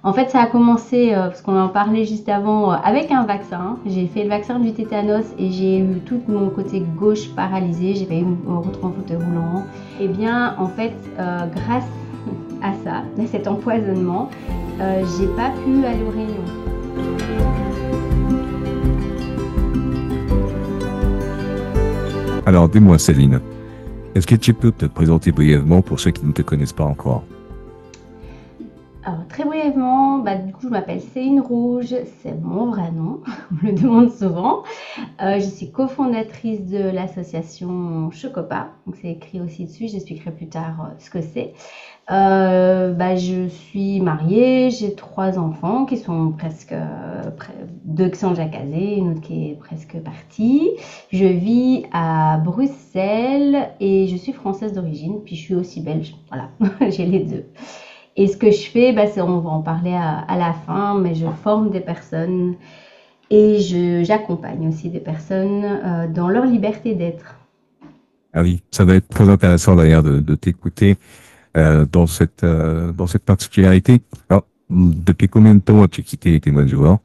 En fait, ça a commencé, parce qu'on en parlait juste avant, avec un vaccin. J'ai fait le vaccin du tétanos et j'ai eu tout mon côté gauche paralysé. J'ai failli me retrouver en fauteuil roulant. Eh bien, en fait, grâce à ça, à cet empoisonnement, j'ai pas pu aller aux réunions. Alors, dis-moi, Céline, est-ce que tu peux te présenter brièvement pour ceux qui ne te connaissent pas encore? Alors, très brièvement, du coup, je m'appelle Céline Rouge, c'est mon vrai nom, on me le demande souvent. Je suis cofondatrice de l'association Chocopa, donc c'est écrit aussi dessus, j'expliquerai plus tard ce que c'est. Je suis mariée, j'ai 3 enfants qui sont presque, deux qui sont déjà casés, une autre qui est presque partie. Je vis à Bruxelles et je suis française d'origine, puis je suis aussi belge, voilà, j'ai les deux. Et ce que je fais, on va en parler à la fin, mais je forme des personnes et j'accompagne aussi des personnes dans leur liberté d'être. Ah oui, ça va être très intéressant d'ailleurs de t'écouter dans cette particularité. Alors, depuis combien de temps as-tu quitté les témoins de Jéhovah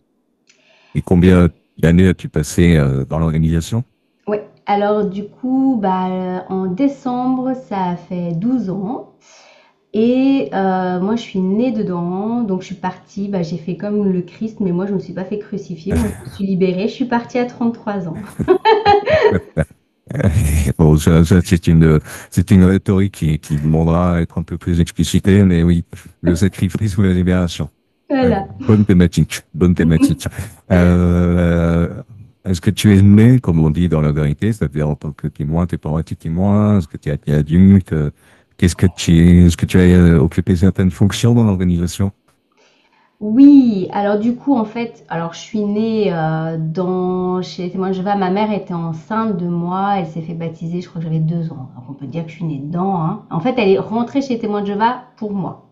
et combien d'années as-tu passé dans l'organisation? Ouais. Alors du coup, en décembre, ça a fait 12 ans. Et moi, je suis née dedans, donc je suis partie. J'ai fait comme le Christ, mais moi, je ne me suis pas fait crucifier. Moi, je me suis libérée. Je suis partie à 33 ans. Bon, c'est une rhétorique qui demandera à être un peu plus explicitée, mais oui, le sacrifice ou la libération. Voilà. Bonne thématique, bonne thématique. Est-ce que tu es né, comme on dit dans la vérité, c'est-à-dire en tant que témoin, tes parents étaient témoins, est-ce que tu as été adulte, est-ce que tu as occupé certaines fonctions dans l'organisation? Oui, alors du coup, en fait, alors je suis née chez les témoins de Jéhovah. Ma mère était enceinte de moi, elle s'est fait baptiser, je crois que j'avais 2 ans. Donc on peut dire que je suis née dedans, hein. En fait, elle est rentrée chez les témoins de Jéhovah pour moi.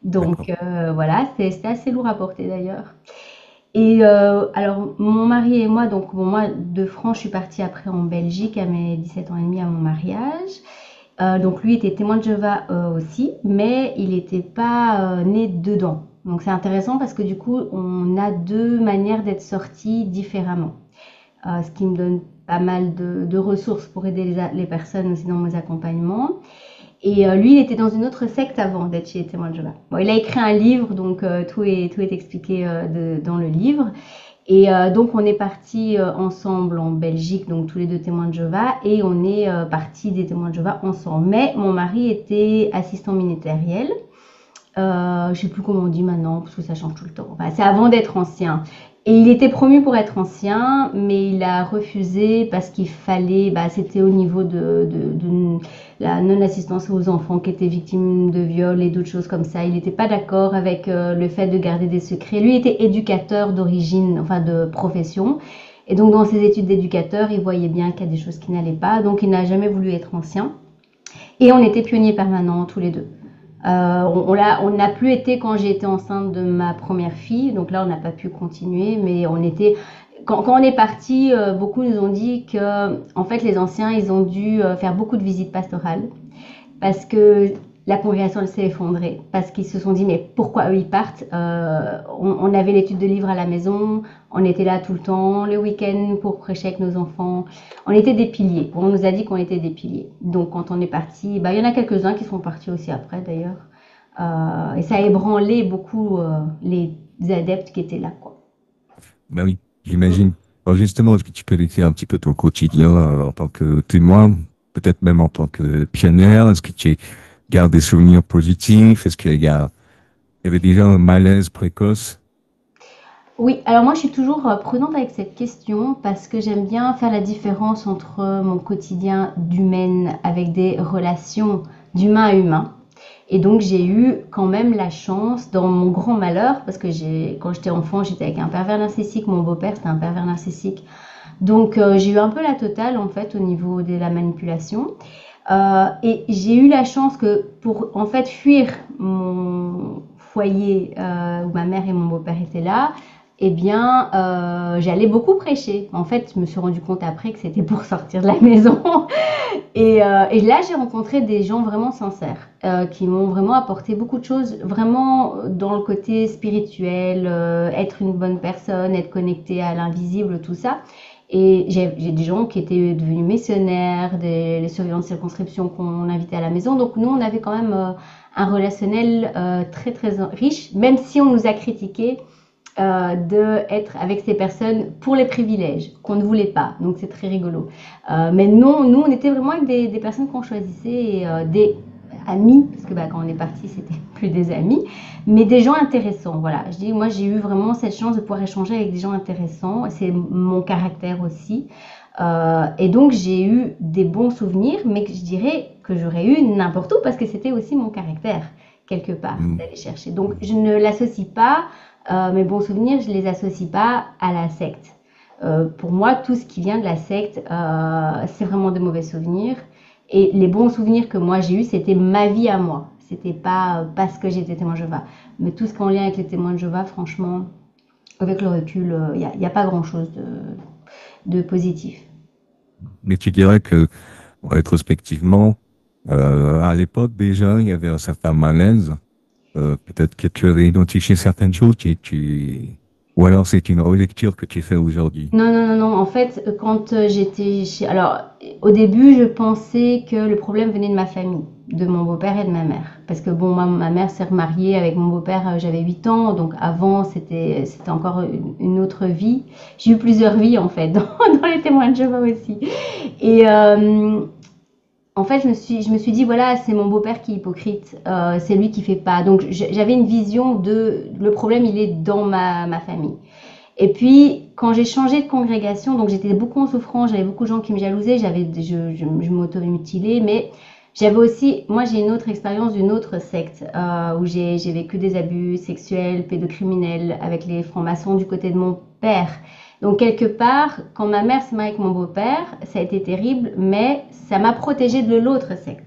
Donc D'accord. voilà, c'était assez lourd à porter d'ailleurs. Et alors, mon mari et moi, donc bon, moi, de France, je suis partie après en Belgique à mes 17 ans et demi à mon mariage. Donc lui était témoin de Jéhovah aussi, mais il n'était pas né dedans. Donc c'est intéressant parce que du coup, on a deux manières d'être sortis différemment. Ce qui me donne pas mal de ressources pour aider les personnes aussi dans mes accompagnements. Et lui, il était dans une autre secte avant d'être chez les témoins de Jéhovah. Bon, il a écrit un livre, donc tout est expliqué dans le livre. Et donc on est partis ensemble en Belgique, donc tous les deux témoins de Jéhovah, et on est partis des témoins de Jéhovah ensemble. Mais mon mari était assistant ministériel. Je ne sais plus comment on dit maintenant, parce que ça change tout le temps. Enfin, c'est avant d'être ancien. Et il était promu pour être ancien, mais il a refusé parce qu'il fallait, c'était au niveau de la non-assistance aux enfants qui étaient victimes de viols et d'autres choses comme ça. Il n'était pas d'accord avec le fait de garder des secrets. Lui était éducateur d'origine, enfin de profession. Et donc dans ses études d'éducateur, il voyait bien qu'il y a des choses qui n'allaient pas. Donc il n'a jamais voulu être ancien. Et on était pionniers permanents tous les deux. On n'a plus été quand j'ai été enceinte de ma première fille, donc là on n'a pas pu continuer, mais on était quand on est parti, beaucoup nous ont dit que en fait les anciens ils ont dû faire beaucoup de visites pastorales parce que la congrégation s'est effondrée, parce qu'ils se sont dit mais pourquoi eux ils partent. On avait l'étude de livres à la maison, on était là tout le temps, le week-end pour prêcher avec nos enfants, on était des piliers, on nous a dit qu'on était des piliers. Donc quand on est parti, il y en a quelques-uns qui sont partis aussi après d'ailleurs, et ça a ébranlé beaucoup les adeptes qui étaient là, quoi. Ben oui, j'imagine. Alors justement, est-ce que tu peux décrire un petit peu ton quotidien en tant que témoin, peut-être même en tant que pionnière? Est-ce que tu gardes des souvenirs positifs? Est-ce il y avait déjà un malaise précoce? Oui, alors moi je suis toujours prudente avec cette question parce que j'aime bien faire la différence entre mon quotidien d'humaine avec des relations d'humain à humain. Et donc j'ai eu quand même la chance dans mon grand malheur, parce que quand j'étais enfant j'étais avec un pervers narcissique, mon beau-père c'était un pervers narcissique. Donc j'ai eu un peu la totale en fait au niveau de la manipulation. Et j'ai eu la chance que pour en fait fuir mon foyer où ma mère et mon beau-père étaient là, eh bien, j'allais beaucoup prêcher. En fait, je me suis rendu compte après que c'était pour sortir de la maison. Et là, j'ai rencontré des gens vraiment sincères, qui m'ont vraiment apporté beaucoup de choses, vraiment dans le côté spirituel, être une bonne personne, être connecté à l'invisible, tout ça. Et j'ai des gens qui étaient devenus missionnaires, les surveillants de circonscription qu'on invitait à la maison. Donc nous, on avait quand même un relationnel très très riche, même si on nous a critiqué d'être avec ces personnes pour les privilèges qu'on ne voulait pas. Donc c'est très rigolo. Mais non, nous, on était vraiment avec des personnes qu'on choisissait, et, des amis, parce que quand on est parti, c'était plus des amis, mais des gens intéressants. Voilà, je dis, moi, j'ai eu vraiment cette chance de pouvoir échanger avec des gens intéressants. C'est mon caractère aussi. Et donc, j'ai eu des bons souvenirs, mais je dirais que j'aurais eu n'importe où parce que c'était aussi mon caractère, quelque part, Mm. d'aller chercher. Donc, je ne l'associe pas, mes bons souvenirs, je ne les associe pas à la secte. Pour moi, tout ce qui vient de la secte, c'est vraiment de mauvais souvenirs. Et les bons souvenirs que moi j'ai eus, c'était ma vie à moi. C'était pas parce que j'étais témoin de Jéhovah. Mais tout ce qui est en lien avec les témoins de Jéhovah, franchement, avec le recul, y a pas grand-chose de positif. Mais tu dirais que, rétrospectivement, à l'époque déjà, il y avait un certain malaise. Peut-être que tu avais identifié certaines choses ou alors c'est une relecture que tu fais aujourd'hui. Non, non, non, non. En fait, quand j'étais chez... Alors, au début, je pensais que le problème venait de ma famille, de mon beau-père et de ma mère. Parce que, bon, ma mère s'est remariée avec mon beau-père, j'avais 8 ans. Donc, avant, c'était encore une autre vie. J'ai eu plusieurs vies, en fait, dans les témoins de Jéhovah aussi. Et en fait, je me suis dit, voilà, c'est mon beau-père qui est hypocrite. C'est lui qui fait pas. Donc, j'avais une vision de... Le problème, il est dans ma famille. Et puis, quand j'ai changé de congrégation, donc j'étais beaucoup en souffrance, j'avais beaucoup de gens qui me jalousaient, je m'auto-mutilais, mais j'avais aussi, moi j'ai une autre expérience d'une autre secte, où j'ai vécu des abus sexuels, pédocriminels avec les francs-maçons du côté de mon père. Donc quelque part, quand ma mère s'est mariée avec mon beau-père, ça a été terrible, mais ça m'a protégée de l'autre secte.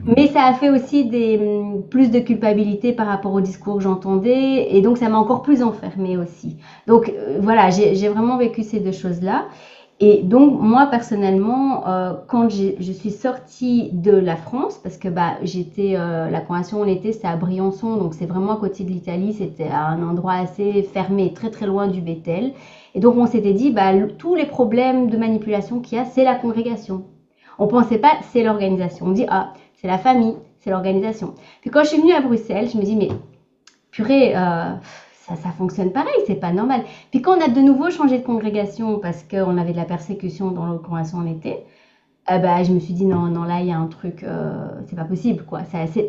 Mais ça a fait aussi plus de culpabilité par rapport au discours que j'entendais, et donc ça m'a encore plus enfermée aussi. Donc voilà, j'ai vraiment vécu ces deux choses-là. Et donc moi personnellement, quand je suis sortie de la France, parce que la congrégation où on était, c'était à Briançon, donc c'est vraiment à côté de l'Italie, c'était à un endroit assez fermé, très très loin du Bethel. Et donc on s'était dit, tous les problèmes de manipulation qu'il y a, c'est la congrégation. On pensait pas, c'est l'organisation. On dit, ah, c'est la famille, c'est l'organisation. Puis quand je suis venue à Bruxelles, je me dis, mais purée, ça fonctionne pareil, c'est pas normal. Puis quand on a de nouveau changé de congrégation parce qu'on avait de la persécution dans l'autre congrégation où on était, je me suis dit, non, non, là, il y a un truc, c'est pas possible, quoi.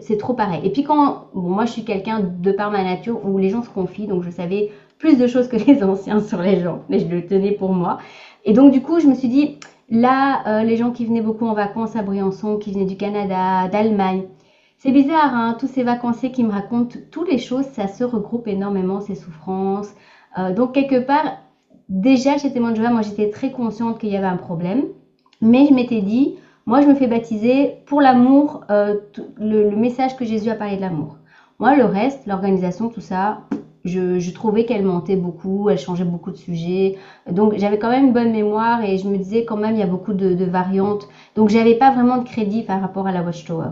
C'est trop pareil. Et puis moi, je suis quelqu'un, de par ma nature, où les gens se confient, donc je savais plus de choses que les anciens sur les gens, mais je le tenais pour moi. Et donc, du coup, je me suis dit, là, les gens qui venaient beaucoup en vacances à Briançon, qui venaient du Canada, d'Allemagne, c'est bizarre, hein, tous ces vacanciers qui me racontent toutes les choses, ça se regroupe énormément, ces souffrances. Donc, quelque part, déjà, chez Témoin de Jéhovah, moi, j'étais très consciente qu'il y avait un problème. Mais je m'étais dit, moi, je me fais baptiser pour l'amour, le message que Jésus a parlé de l'amour. Moi, le reste, l'organisation, tout ça, je trouvais qu'elle mentait beaucoup, elle changeait beaucoup de sujets. Donc, j'avais quand même une bonne mémoire et je me disais quand même, il y a beaucoup de variantes. Donc, j'avais pas vraiment de crédit par rapport à la Watchtower.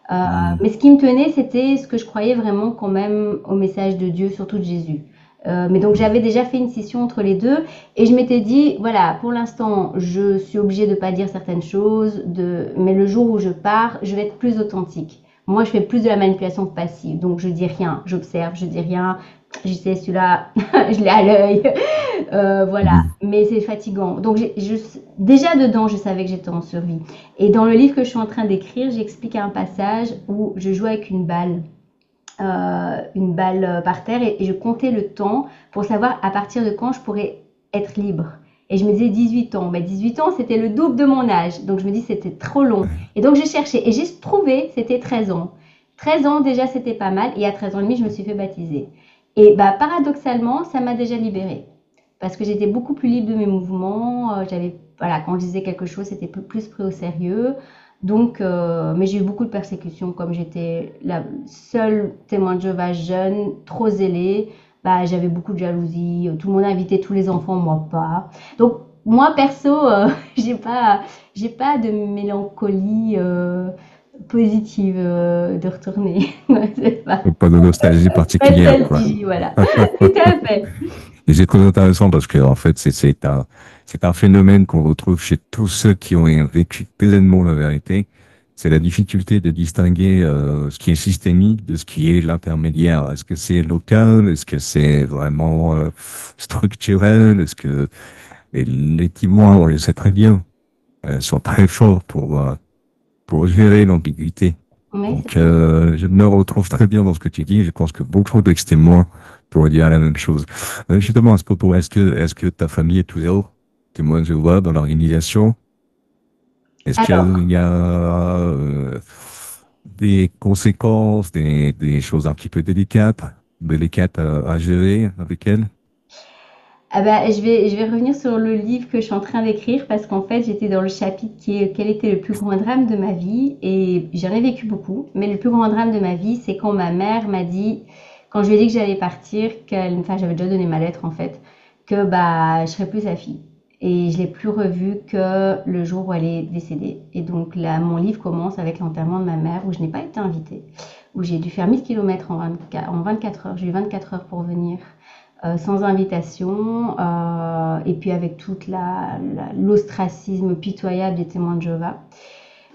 Mm. Mais ce qui me tenait, c'était ce que je croyais vraiment quand même au message de Dieu, surtout de Jésus. Mais donc j'avais déjà fait une scission entre les deux et je m'étais dit, voilà, pour l'instant, je suis obligée de pas dire certaines choses, mais le jour où je pars, je vais être plus authentique. Moi, je fais plus de la manipulation passive, donc je dis rien, j'observe, je dis rien, je sais celui-là, je l'ai à l'œil, voilà. Mm. Mais c'est fatigant. Donc déjà dedans, je savais que j'étais en survie. Et dans le livre que je suis en train d'écrire, j'explique un passage où je jouais avec une balle par terre et je comptais le temps pour savoir à partir de quand je pourrais être libre. Et je me disais 18 ans. Mais 18 ans, c'était le double de mon âge. Donc je me dis c'était trop long. Et donc j'ai cherché et j'ai trouvé, c'était 13 ans. 13 ans déjà, c'était pas mal. Et à 13 ans et demi, je me suis fait baptiser. Et paradoxalement, ça m'a déjà libérée. Parce que j'étais beaucoup plus libre de mes mouvements. Voilà, quand je disais quelque chose, c'était plus pris au sérieux. Donc, mais j'ai eu beaucoup de persécutions comme j'étais la seule témoin de Jéhovah jeune, trop zélée. bah, j'avais beaucoup de jalousie. Tout le monde invitait tous les enfants, moi pas. Donc, moi, perso, j'ai pas, j'ai pas de mélancolie positive de retourner. C'est pas, Pas de nostalgie pas de particulière, quoi. nostalgie, voilà. Tout à fait. Et c'est très intéressant parce que, en fait, c'est un phénomène qu'on retrouve chez tous ceux qui ont vécu pleinement la vérité. C'est la difficulté de distinguer ce qui est systémique de ce qui est l'intermédiaire. Est-ce que c'est local? Est-ce que c'est vraiment structurel? Est-ce que les témoins, on le sait très bien, sont très forts pour gérer l'ambiguïté. Oui, c'est Donc, ça. je me retrouve très bien dans ce que tu dis. Je pense que beaucoup d'ex-témoins pourraient dire la même chose. Justement, à ce propos, est-ce que ta famille est toujours témoin de Jéhovah dans l'organisation? Est-ce qu'il Alors, y a des conséquences, des choses un petit peu délicates à gérer avec elle? ah bah, je vais revenir sur le livre que je suis en train d'écrire parce qu'en fait, j'étais dans le chapitre qui est quel était le plus grand drame de ma vie et j'en ai vécu beaucoup. Mais le plus grand drame de ma vie, c'est quand ma mère m'a dit, quand je lui ai dit que j'allais partir, enfin, j'avais déjà donné ma lettre en fait, que bah, je serais plus sa fille. Et je l'ai plus revue que le jour où elle est décédée. Et donc là, mon livre commence avec l'enterrement de ma mère où je n'ai pas été invitée, où j'ai dû faire 1000 kilomètres en 24 heures. J'ai eu 24 heures pour venir sans invitation, et puis avec toute l'ostracisme pitoyable des témoins de Jéhovah.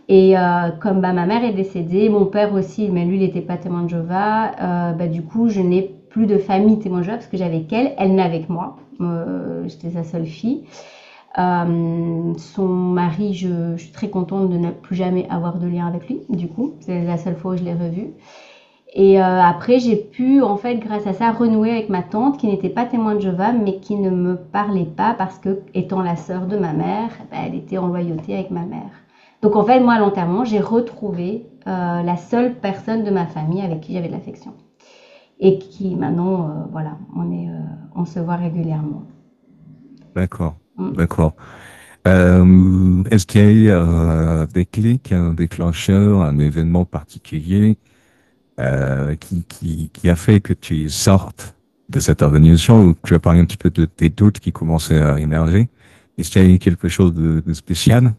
Et comme bah, ma mère est décédée, mon père aussi, mais lui il n'était pas témoin de Jéhovah, bah, du coup je n'ai plus de famille témoin de Jéhovah parce que j'avais qu'elle, elle n'avait que moi. J'étais sa seule fille. Son mari, je suis très contente de ne plus jamais avoir de lien avec lui, du coup, c'est la seule fois où je l'ai revu. Et après, j'ai pu, en fait, grâce à ça, renouer avec ma tante qui n'était pas témoin de Jéhovah, mais qui ne me parlait pas parce que, étant la sœur de ma mère, bah, elle était en loyauté avec ma mère. Donc, en fait, moi, à l'enterrement, j'ai retrouvé la seule personne de ma famille avec qui j'avais de l'affection. Et qui, maintenant, voilà, on se voit régulièrement. D'accord, Mm. d'accord. Est-ce qu'il y a eu un déclic, un déclencheur, un événement particulier qui a fait que tu sortes de cette organisation où tu as parlé un petit peu de tes doutes qui commençaient à émerger? Est-ce qu'il y a eu quelque chose de spécial?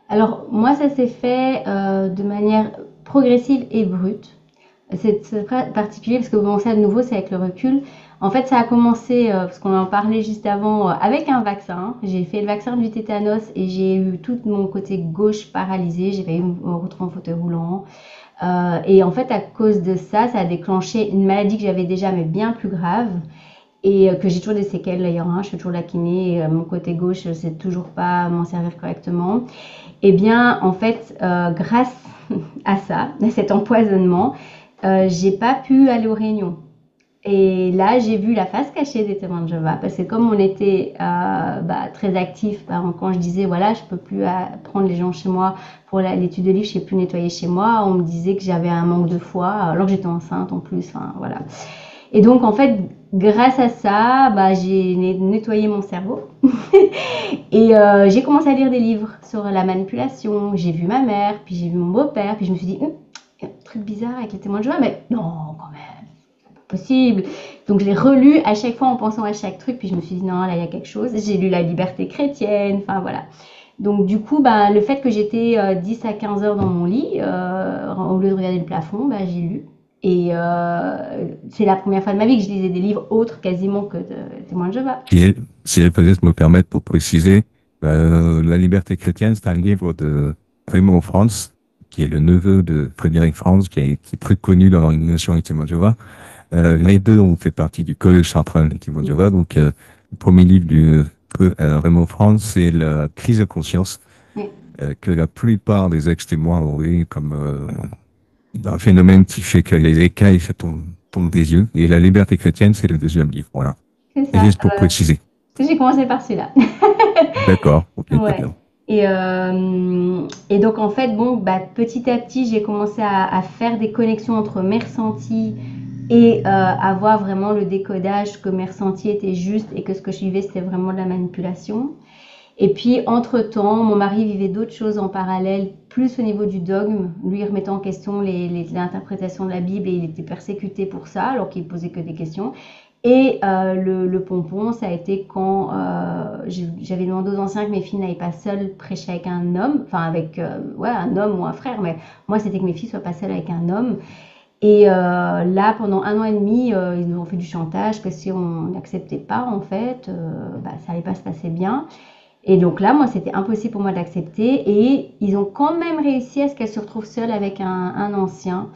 Alors, moi, ça s'est fait de manière progressive et brute. C'est particulier parce que bon, ça de nouveau, c'est avec le recul. En fait, ça a commencé, parce qu'on en parlait juste avant, avec un vaccin. J'ai fait le vaccin du tétanos et j'ai eu tout mon côté gauche paralysé. J'ai failli me retrouver en fauteuil roulant. Et en fait, à cause de ça, ça a déclenché une maladie que j'avais déjà, mais bien plus grave. Et que j'ai toujours des séquelles d'ailleurs, hein. Je fais toujours la kiné, et, mon côté gauche, je sais toujours pas m'en servir correctement. Eh bien, en fait, grâce à ça, à cet empoisonnement, j'ai pas pu aller aux réunions. Et là, j'ai vu la face cachée des témoins de Jéhovah, parce que comme on était bah, très actifs, bah, quand je disais voilà, je peux plus prendre les gens chez moi pour l'étude de livre, je sais plus nettoyer chez moi, on me disait que j'avais un manque de foi, alors que j'étais enceinte en plus. Enfin voilà. Et donc en fait, grâce à ça, bah, j'ai nettoyé mon cerveau et j'ai commencé à lire des livres sur la manipulation. J'ai vu ma mère, puis j'ai vu mon beau-père, puis je me suis dit, il y a un truc bizarre avec les témoins de Jéhovah, mais non, quand même, possible. Donc je l'ai relu à chaque fois en pensant à chaque truc, puis je me suis dit, non, là, il y a quelque chose. J'ai lu La liberté chrétienne, enfin voilà. Donc du coup, bah, le fait que j'étais 10 à 15 heures dans mon lit, au lieu de regarder le plafond, bah, j'ai lu. Et c'est la première fois de ma vie que je lisais des livres autres quasiment que de témoins de Jéhovah. Si elle peut-être me permettre pour préciser, La liberté chrétienne, c'est un livre de Raymond France, qui est le neveu de Frédéric France, qui est très connu dans l'organisation des témoins de Jéhovah. Les deux ont fait partie du Collège central des témoins de Jéhovah. Donc, le premier livre du Raymond France, c'est la crise de conscience Oui. que la plupart des ex-témoins ont eu comme un phénomène qui fait que les écailles se tombent des yeux. Et la liberté chrétienne, c'est le deuxième livre. Voilà. C'est Et ça. juste pour préciser. J'ai commencé par celui-là. D'accord. Ok, très Ouais. bien. Et donc en fait, bon, bah, petit à petit, j'ai commencé à faire des connexions entre mes ressentis et avoir vraiment le décodage que mes ressentis étaient justes et que ce que je vivais, c'était vraiment de la manipulation. Et puis, entre-temps, mon mari vivait d'autres choses en parallèle, plus au niveau du dogme, lui remettant en question l'interprétation de la Bible et il était persécuté pour ça, alors qu'il posait que des questions. Et le pompon, ça a été quand j'avais demandé aux anciens que mes filles n'aillent pas seules prêcher avec un homme, enfin avec ouais, un homme ou un frère, mais moi c'était que mes filles soient pas seules avec un homme. Et là, pendant 1 an et demi, ils nous ont fait du chantage que si on n'acceptait pas, en fait, bah, ça allait pas se passer bien. Et donc là, moi, c'était impossible pour moi d'accepter. Et ils ont quand même réussi à ce qu'elle se retrouve seule avec un ancien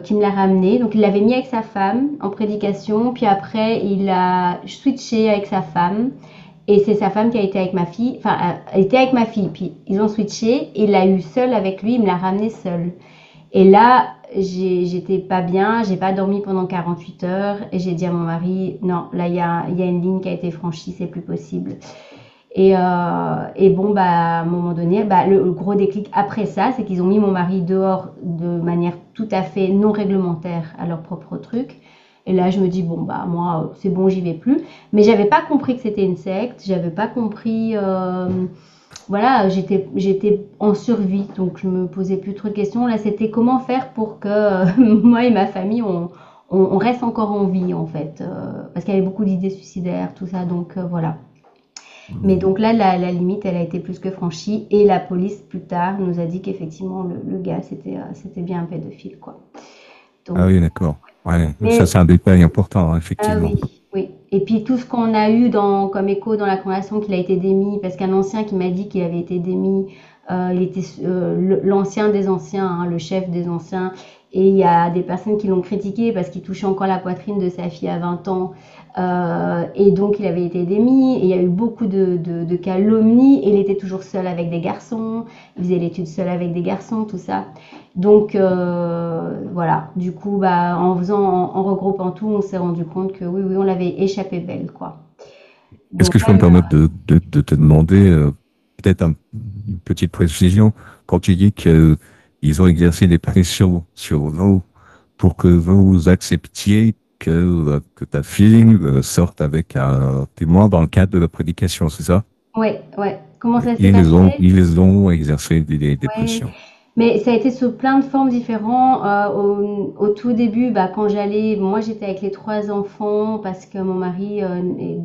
qui me l'a ramené. Donc il l'avait mis avec sa femme en prédication. Puis après, il a switché avec sa femme. Et c'est sa femme qui a été avec ma fille. Enfin, elle était avec ma fille. Puis ils ont switché. Et il l'a eu seule avec lui. Il me l'a ramené seule. Et là, j'étais pas bien, j'ai pas dormi pendant 48 heures et j'ai dit à mon mari, non, là il y a une ligne qui a été franchie, c'est plus possible. Et bon, bah, à un moment donné, bah, le gros déclic après ça, c'est qu'ils ont mis mon mari dehors de manière tout à fait non réglementaire à leur propre truc. Et là, je me dis, bon, bah, moi, c'est bon, j'y vais plus. Mais j'avais pas compris que c'était une secte, j'avais pas compris, voilà, j'étais en survie, donc je me posais plus trop de questions. Là, c'était comment faire pour que moi et ma famille, on reste encore en vie, en fait. Parce qu'il y avait beaucoup d'idées suicidaires, tout ça, donc voilà. Mais donc là, la limite, elle a été plus que franchie. Et la police, plus tard, nous a dit qu'effectivement, le gars, c'était bien un pédophile, quoi. Ah Donc, oui, d'accord. Ouais, ça mais c'est un détail important, hein, ah effectivement. oui, oui. Et puis tout ce qu'on a eu comme écho dans la conversation qu'il a été démis, parce qu'un ancien qui m'a dit qu'il avait été démis, il était l'ancien des anciens, hein, le chef des anciens. Et il y a des personnes qui l'ont critiqué parce qu'il touchait encore la poitrine de sa fille à 20 ans. Et donc il avait été démis. Et il y a eu beaucoup de calomnies. Et il était toujours seul avec des garçons. Il faisait l'étude seul avec des garçons, tout ça. Donc voilà, du coup, bah, en regroupant tout, on s'est rendu compte que oui, oui, on l'avait échappé belle, quoi. Est-ce Donc que je peux me là, permettre de te demander peut-être une petite précision quand tu dis qu'ils ont exercé des pressions sur vous pour que vous acceptiez que ta fille sorte avec un témoin dans le cadre de la prédication, c'est ça? ouais, ouais. Comment ça s'est passé? Ils ont exercé des Ouais. pressions. Mais ça a été sous plein de formes différentes. Au tout début, bah, quand j'allais, moi j'étais avec les 3 enfants parce que mon mari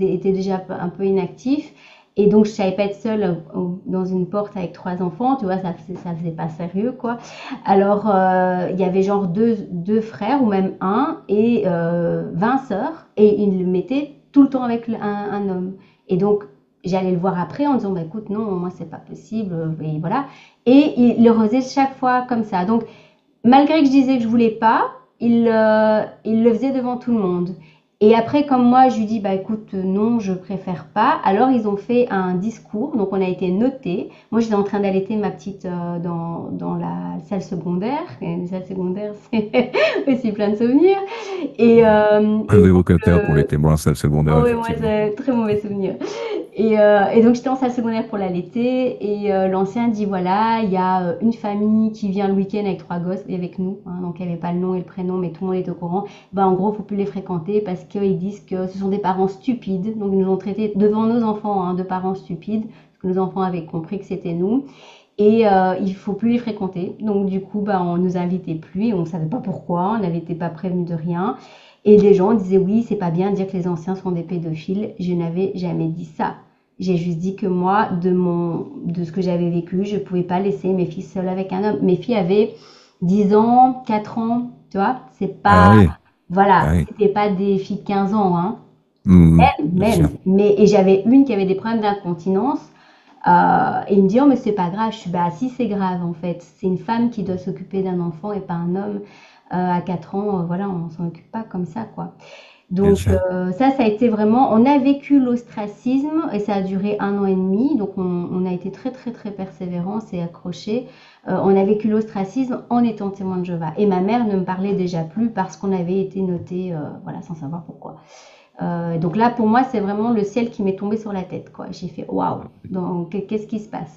était déjà un peu inactif. Et donc je savais pas être seule dans une porte avec 3 enfants, tu vois, ça faisait pas sérieux, quoi. Alors il y avait genre deux frères ou même un et 20 sœurs et ils le mettaient tout le temps avec un homme. Et donc j'allais le voir après en disant, bah écoute, non, moi c'est pas possible, et voilà. Et il le faisait chaque fois comme ça. Donc, malgré que je disais que je voulais pas, il le faisait devant tout le monde. Et après, comme moi, je lui dis, bah écoute, non, je préfère pas. Alors, ils ont fait un discours. Donc, on a été notés. Moi, j'étais en train d'allaiter ma petite dans la salle secondaire. Et la salle secondaire, c'est aussi plein de souvenirs. Très Et donc, évocateur pour les témoins salle secondaire, oh oui, moi, effectivement. j'ai très mauvais souvenir. Et donc j'étais en salle secondaire pour l'allaiter et l'ancien dit voilà, il y a une famille qui vient le week-end avec 3 gosses et avec nous, hein, donc il n'y avait pas le nom et le prénom, mais tout le monde est au courant. Ben, en gros, il ne faut plus les fréquenter parce qu'ils disent que ce sont des parents stupides, donc ils nous ont traités devant nos enfants hein, de parents stupides, parce que nos enfants avaient compris que c'était nous. Et il faut plus les fréquenter. Donc du coup, bah, on nous invitait plus et on ne savait pas pourquoi, on n'avait été pas prévenus de rien. Et les gens disaient oui, c'est pas bien de dire que les anciens sont des pédophiles. Je n'avais jamais dit ça. J'ai juste dit que moi, de ce que j'avais vécu, je pouvais pas laisser mes filles seules avec un homme. Mes filles avaient 10 ans, 4 ans, tu vois. C'est Ah pas, oui, voilà, ah oui. c'était pas des filles de 15 ans, hein. Bien Même. sûr. Et j'avais une qui avait des problèmes d'incontinence. Et il me dit, oh, mais c'est pas grave. Je suis, bah, si, c'est grave, en fait. C'est une femme qui doit s'occuper d'un enfant et pas un homme. À 4 ans, voilà, on s'en occupe pas comme ça, quoi. Bien Donc, sûr. ça a été vraiment, on a vécu l'ostracisme et ça a duré 1 an et demi. Donc, on a été très, très, très persévérants et accrochés. On a vécu l'ostracisme en étant témoin de Jéhovah. Et ma mère ne me parlait déjà plus parce qu'on avait été notés, voilà, sans savoir pourquoi. Donc là, pour moi, c'est vraiment le ciel qui m'est tombé sur la tête, quoi. J'ai fait waouh. Donc, qu'est-ce qui se passe?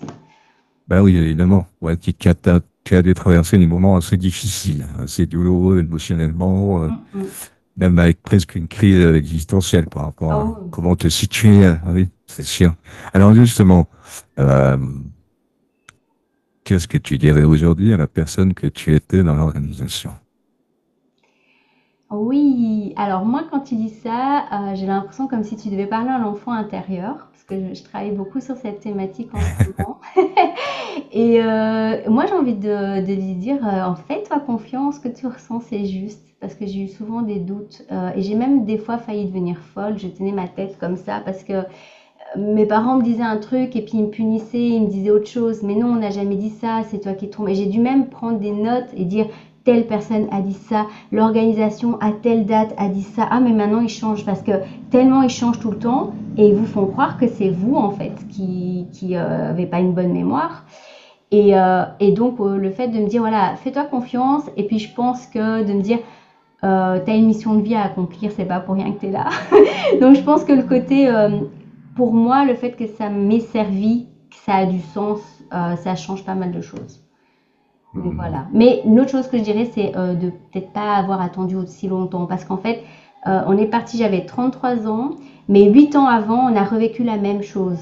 Ben oui, évidemment. Ouais, qui a dû traverser des moments assez difficiles, assez douloureux émotionnellement. Mm, mm. même avec presque une crise existentielle par rapport à Oh. comment te situer. Oui, c'est sûr. Alors justement, euh, qu'est-ce que tu dirais aujourd'hui à la personne que tu étais dans l'organisation? Oui, alors moi quand tu dis ça, j'ai l'impression comme si tu devais parler à l'enfant intérieur, parce que je travaille beaucoup sur cette thématique en ce moment. Et moi j'ai envie de lui dire, en fait, toi confiance, ce que tu ressens c'est juste, parce que j'ai eu souvent des doutes, et j'ai même des fois failli devenir folle, je tenais ma tête comme ça, parce que mes parents me disaient un truc et puis ils me punissaient, ils me disaient autre chose. Mais non, on n'a jamais dit ça, c'est toi qui te trompes. Et j'ai dû même prendre des notes et dire telle personne a dit ça, l'organisation à telle date a dit ça. Ah, mais maintenant ils changent parce que tellement ils changent tout le temps et ils vous font croire que c'est vous en fait qui avez pas une bonne mémoire. Et donc le fait de me dire voilà, fais-toi confiance. Et puis je pense que de me dire t'as une mission de vie à accomplir, c'est pas pour rien que t'es là. Donc je pense que le côté, pour moi, le fait que ça m'ait servi, que ça a du sens, ça change pas mal de choses. Donc Hmm. voilà. Mais une autre chose que je dirais, c'est de peut-être pas avoir attendu aussi longtemps. Parce qu'en fait, on est parti, j'avais 33 ans, mais 8 ans avant, on a revécu la même chose.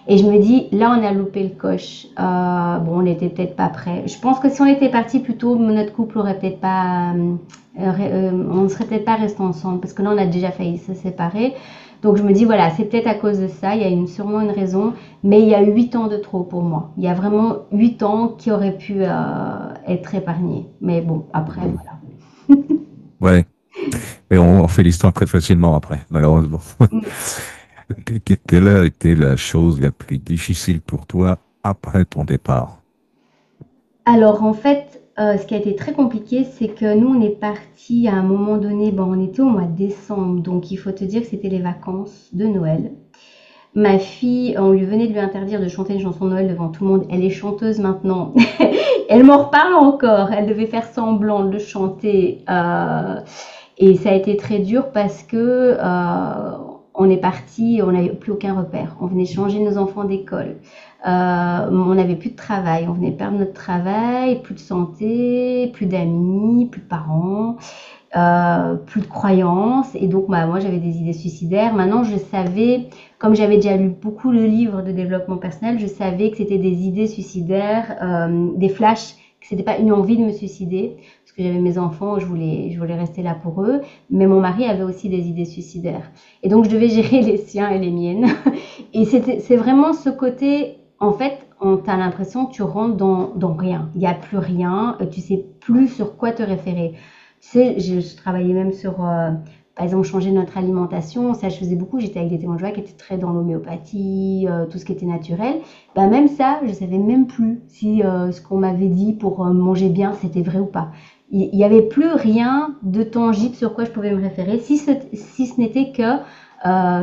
Et je me dis, là, on a loupé le coche. Bon, on n'était peut-être pas prêt. Je pense que si on était parti plus tôt, notre couple aurait peut-être pas, on ne serait peut-être pas resté ensemble, parce que là, on a déjà failli se séparer. Donc je me dis, voilà, c'est peut-être à cause de ça, il y a sûrement une raison, mais il y a eu 8 ans de trop pour moi. Il y a vraiment 8 ans qui auraient pu être épargnés. Mais bon, après, voilà. Ouais, et on fait l'histoire très facilement après, malheureusement. Quelle a été la chose la plus difficile pour toi après ton départ? Alors en fait, ce qui a été très compliqué, c'est que nous, on est parti à un moment donné, bon, on était au mois de décembre, donc il faut te dire que c'était les vacances de Noël. Ma fille, on lui venait de lui interdire de chanter une chanson de Noël devant tout le monde. Elle est chanteuse maintenant. Elle m'en reparle encore. Elle devait faire semblant de chanter. Et ça a été très dur parce que on est parti, on n'avait plus aucun repère. On venait changer nos enfants d'école. On n'avait plus de travail. On venait perdre notre travail, plus de santé, plus d'amis, plus de parents. Plus de croyances et donc bah, moi j'avais des idées suicidaires. Maintenant je savais, comme j'avais déjà lu beaucoup de livres de développement personnel, je savais que c'était des idées suicidaires, des flashs, que c'était pas une envie de me suicider parce que j'avais mes enfants, je voulais rester là pour eux, mais mon mari avait aussi des idées suicidaires et donc je devais gérer les siens et les miennes et c'est vraiment ce côté en fait on t'a l'impression que tu rentres dans rien, il n'y a plus rien, tu sais plus sur quoi te référer. Tu sais, je travaillais même sur, par exemple, changer notre alimentation. Ça, je faisais beaucoup. J'étais avec des témoins de Jéhovah qui étaient très dans l'homéopathie, tout ce qui était naturel. Bah, même ça, je savais même plus si ce qu'on m'avait dit pour manger bien, c'était vrai ou pas. Il n'y avait plus rien de tangible sur quoi je pouvais me référer, si ce n'était que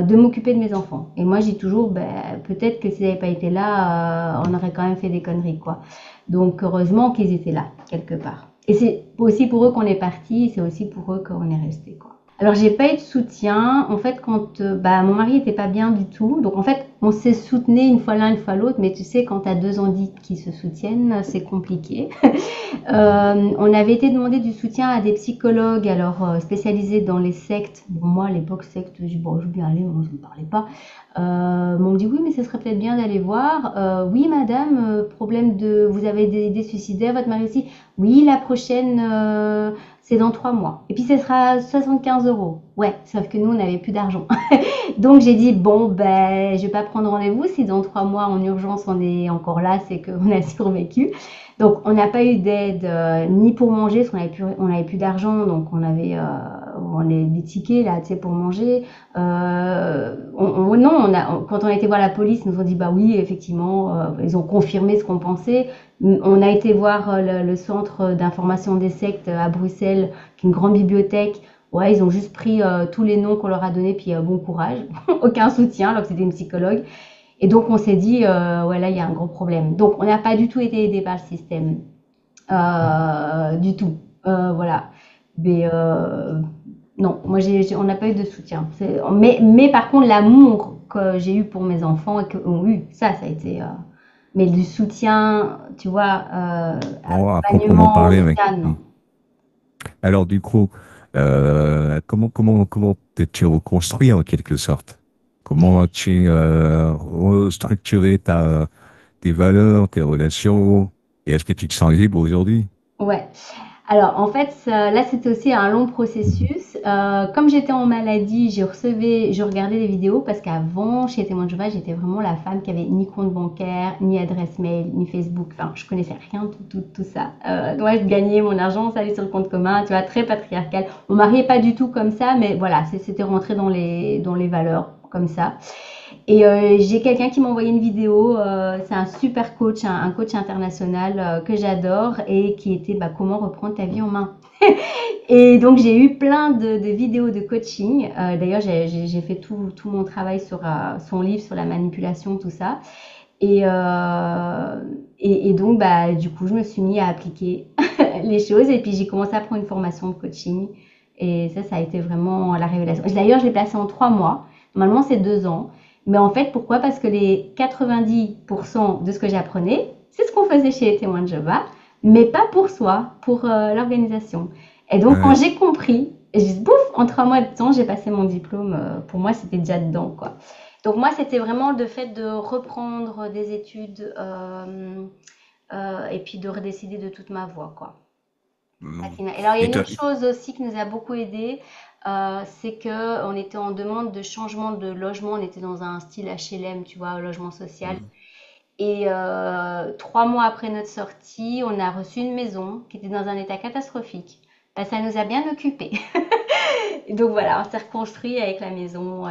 de m'occuper de mes enfants. Et moi, je dis toujours, ben, peut-être que s'ils n'avaient pas été là, on aurait quand même fait des conneries, quoi. Donc, heureusement qu'ils étaient là, quelque part. Et c'est aussi pour eux qu'on est parti, c'est aussi pour eux qu'on est resté, quoi. Alors j'ai pas eu de soutien. En fait, quand bah, mon mari était pas bien du tout, donc en fait on s'est soutenu une fois l'un, une fois l'autre. Mais tu sais, quand t'as deux andis qui se soutiennent, c'est compliqué. On avait été demander du soutien à des psychologues, alors spécialisés dans les sectes. Bon, moi à l'époque secte, je dis bon, je veux bien aller, moi je ne parlais pas. On me dit oui, mais ce serait peut-être bien d'aller voir. Oui, madame, problème de, vous avez des idées suicidaires, votre mari aussi. Oui, la prochaine, c'est dans 3 mois. Et puis ce sera 75 €. Ouais, sauf que nous, on n'avait plus d'argent. Donc j'ai dit, bon, ben, je vais pas prendre rendez-vous. Si dans 3 mois, en urgence, on est encore là, c'est qu'on a survécu. Donc on n'a pas eu d'aide ni pour manger, parce on avait plus d'argent, donc on avait des tickets là, tu sais, pour manger. Non, quand on a été voir la police, ils nous ont dit, bah oui, effectivement, ils ont confirmé ce qu'on pensait. On a été voir le centre d'information des sectes à Bruxelles, qui est une grande bibliothèque. Ouais, ils ont juste pris tous les noms qu'on leur a donnés, puis bon courage. Aucun soutien, alors que c'était une psychologue. Et donc on s'est dit, ouais, là, il y a un gros problème. Donc on n'a pas du tout été aidé par le système. Du tout. Voilà. Mais non, moi, on n'a pas eu de soutien. Mais par contre, l'amour que j'ai eu pour mes enfants et qu'ils ont eu, ça a été... mais du soutien, tu vois, On va à proprement accompagnement, parler, oui. ça, non. Alors du coup, Comment t'es-tu reconstruit en quelque sorte? Comment as-tu restructuré tes valeurs, tes relations? Et est-ce que tu te sens libre aujourd'hui? Ouais. Alors, en fait, là, c'était aussi un long processus. Comme j'étais en maladie, je regardais des vidéos parce qu'avant, chez Témoin de Jéhovah, j'étais vraiment la femme qui avait ni compte bancaire, ni adresse mail, ni Facebook. Enfin, je connaissais rien, tout ça. Donc, ouais, je gagnais mon argent, ça allait sur le compte commun, tu vois, très patriarcal. On mariait pas du tout comme ça, mais voilà, c'était rentré dans les valeurs comme ça. Et j'ai quelqu'un qui m'a envoyé une vidéo, c'est un super coach, un coach international que j'adore et qui était bah, comment reprendre ta vie en main. Et donc j'ai eu plein de vidéos de coaching. D'ailleurs j'ai fait tout mon travail sur son livre sur la manipulation, tout ça. Et donc bah, du coup je me suis mis à appliquer les choses et puis j'ai commencé à prendre une formation de coaching. Et ça a été vraiment la révélation. D'ailleurs je l'ai placé en 3 mois. Normalement c'est 2 ans. Mais en fait, pourquoi? Parce que les 90% de ce que j'apprenais, c'est ce qu'on faisait chez les témoins de Jéhovah, mais pas pour soi, pour l'organisation. Et donc, quand Ouais. j'ai compris, bouf, en 3 mois de temps, j'ai passé mon diplôme. Pour moi, c'était déjà dedans, quoi. Donc, moi, c'était vraiment le fait de reprendre des études et puis de redécider de toute ma voie, quoi. Mm. Et alors, il y a Et une toi, autre chose aussi qui nous a beaucoup aidé, c'est que on était en demande de changement de logement. On était dans un style HLM, tu vois, un logement social. mm. Et 3 mois après notre sortie, on a reçu une maison qui était dans un état catastrophique. Ben, ça nous a bien occupés. Donc voilà, on s'est reconstruit avec la maison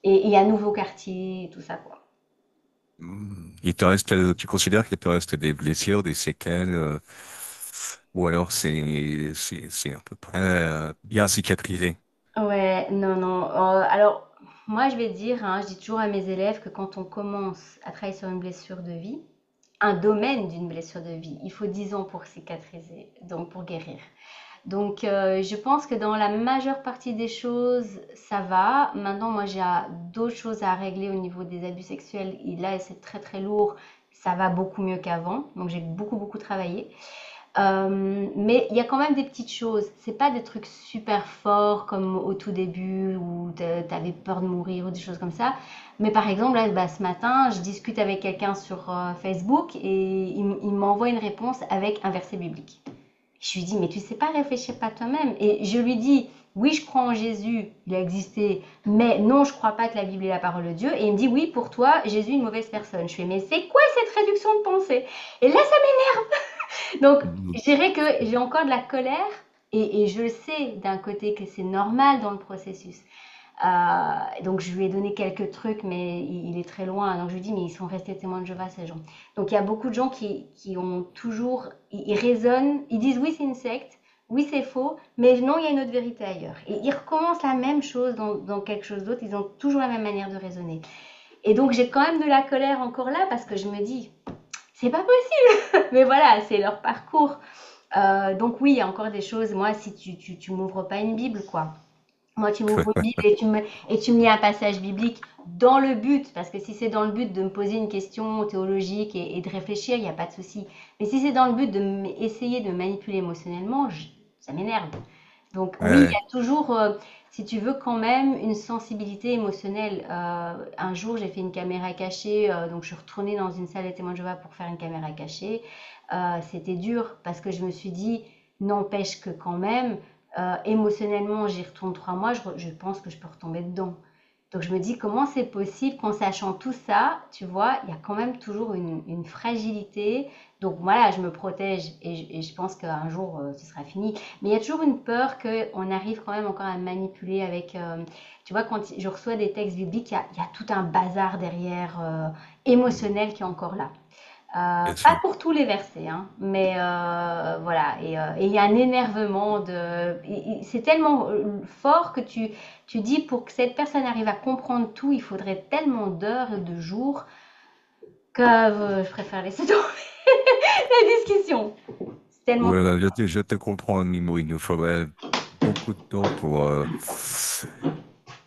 et un nouveau quartier, et tout ça, quoi. Il te reste, tu considères qu'il te reste des blessures, des séquelles, ou alors c'est à peu près bien cicatrisé. Ouais, non, non. Alors, moi, je vais dire, hein, je dis toujours à mes élèves que quand on commence à travailler sur une blessure de vie, un domaine d'une blessure de vie, il faut 10 ans pour cicatriser, donc pour guérir. Donc, je pense que dans la majeure partie des choses, ça va. Maintenant, moi, j'ai d'autres choses à régler au niveau des abus sexuels. Et là, c'est très, très lourd. Ça va beaucoup mieux qu'avant. Donc, j'ai beaucoup, beaucoup travaillé. Mais il y a quand même des petites choses. C'est pas des trucs super forts comme au tout début où t'avais peur de mourir ou des choses comme ça. Mais par exemple, là, bah, ce matin, je discute avec quelqu'un sur Facebook et il m'envoie une réponse avec un verset biblique. Je lui dis, mais tu sais pas réfléchir pas toi-même. Et je lui dis, oui, je crois en Jésus, il a existé, mais non, je crois pas que la Bible est la parole de Dieu. Et il me dit, oui, pour toi, Jésus est une mauvaise personne. Je fais, mais c'est quoi cette réduction de pensée? Et là, ça donc, Mm. je dirais que j'ai encore de la colère et je le sais d'un côté que c'est normal dans le processus. Donc, je lui ai donné quelques trucs, mais il est très loin. Donc, je lui dis, mais ils sont restés témoins de Jéhovah, ces gens. Donc, il y a beaucoup de gens qui ont toujours, ils raisonnent, ils disent oui, c'est une secte, oui, c'est faux, mais non, il y a une autre vérité ailleurs. Et ils recommencent la même chose dans quelque chose d'autre, ils ont toujours la même manière de raisonner. Et donc, j'ai quand même de la colère encore là parce que je me dis, c'est pas possible. Mais voilà, c'est leur parcours. Donc oui, il y a encore des choses. Moi, si tu m'ouvres pas une Bible, quoi. Moi, tu m'ouvres une Bible et tu me lis un passage biblique dans le but, parce que si c'est dans le but de me poser une question théologique et de réfléchir, il n'y a pas de souci. Mais si c'est dans le but de essayer de manipuler émotionnellement, ça m'énerve. Donc oui, il y Ouais. a toujours, si tu veux, quand même une sensibilité émotionnelle. Un jour, j'ai fait une caméra cachée, donc je suis retournée dans une salle des témoins de Jéhovah pour faire une caméra cachée. C'était dur parce que je me suis dit, n'empêche que quand même, émotionnellement, j'y retourne 3 mois, je pense que je peux retomber dedans. Donc je me dis, comment c'est possible qu'en sachant tout ça, tu vois, il y a quand même toujours une fragilité. Donc voilà, je me protège et je pense qu'un jour, ce sera fini. Mais il y a toujours une peur qu'on arrive quand même encore à manipuler avec... tu vois, quand je reçois des textes bibliques, il y a tout un bazar derrière émotionnel qui est encore là. Bien Pas sûr. pour tous les versets, hein, mais voilà. Et il y a un énervement c'est tellement fort que tu dis pour que cette personne arrive à comprendre tout, il faudrait tellement d'heures et de jours que je préfère laisser tomber la discussion. C'est tellement Voilà, je te comprends, Mimo. Il nous faudrait beaucoup de temps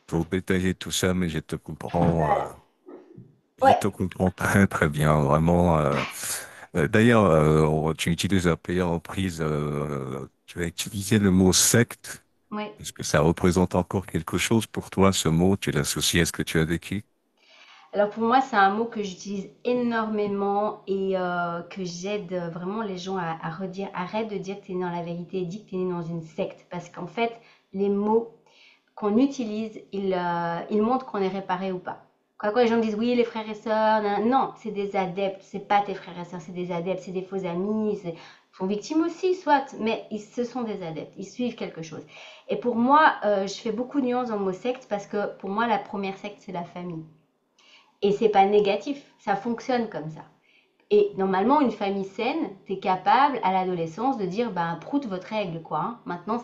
pour détailler tout ça, mais je te comprends. Je Ouais, te comprends très très bien, vraiment. D'ailleurs, tu utilises un pays en prise, tu as utilisé le mot secte. Ouais. Est-ce que ça représente encore quelque chose pour toi, ce mot? Tu l'associes à ce que tu as vécu? Alors pour moi, c'est un mot que j'utilise énormément et que j'aide vraiment les gens à redire, arrête de dire que tu es né dans la vérité et dis que tu es né dans une secte. Parce qu'en fait, les mots qu'on utilise, ils montrent qu'on est réparé ou pas. Quand les gens disent oui, les frères et sœurs, non, c'est des adeptes, c'est pas tes frères et sœurs, c'est des adeptes, c'est des faux amis, ils sont victimes aussi, soit, mais ce sont des adeptes, ils suivent quelque chose. Et pour moi, je fais beaucoup de nuances dans le mot secte parce que pour moi, la première secte, c'est la famille. Et c'est pas négatif, ça fonctionne comme ça. Et normalement, une famille saine, tu es capable à l'adolescence de dire ben, proute votre règle, quoi. Hein. Maintenant,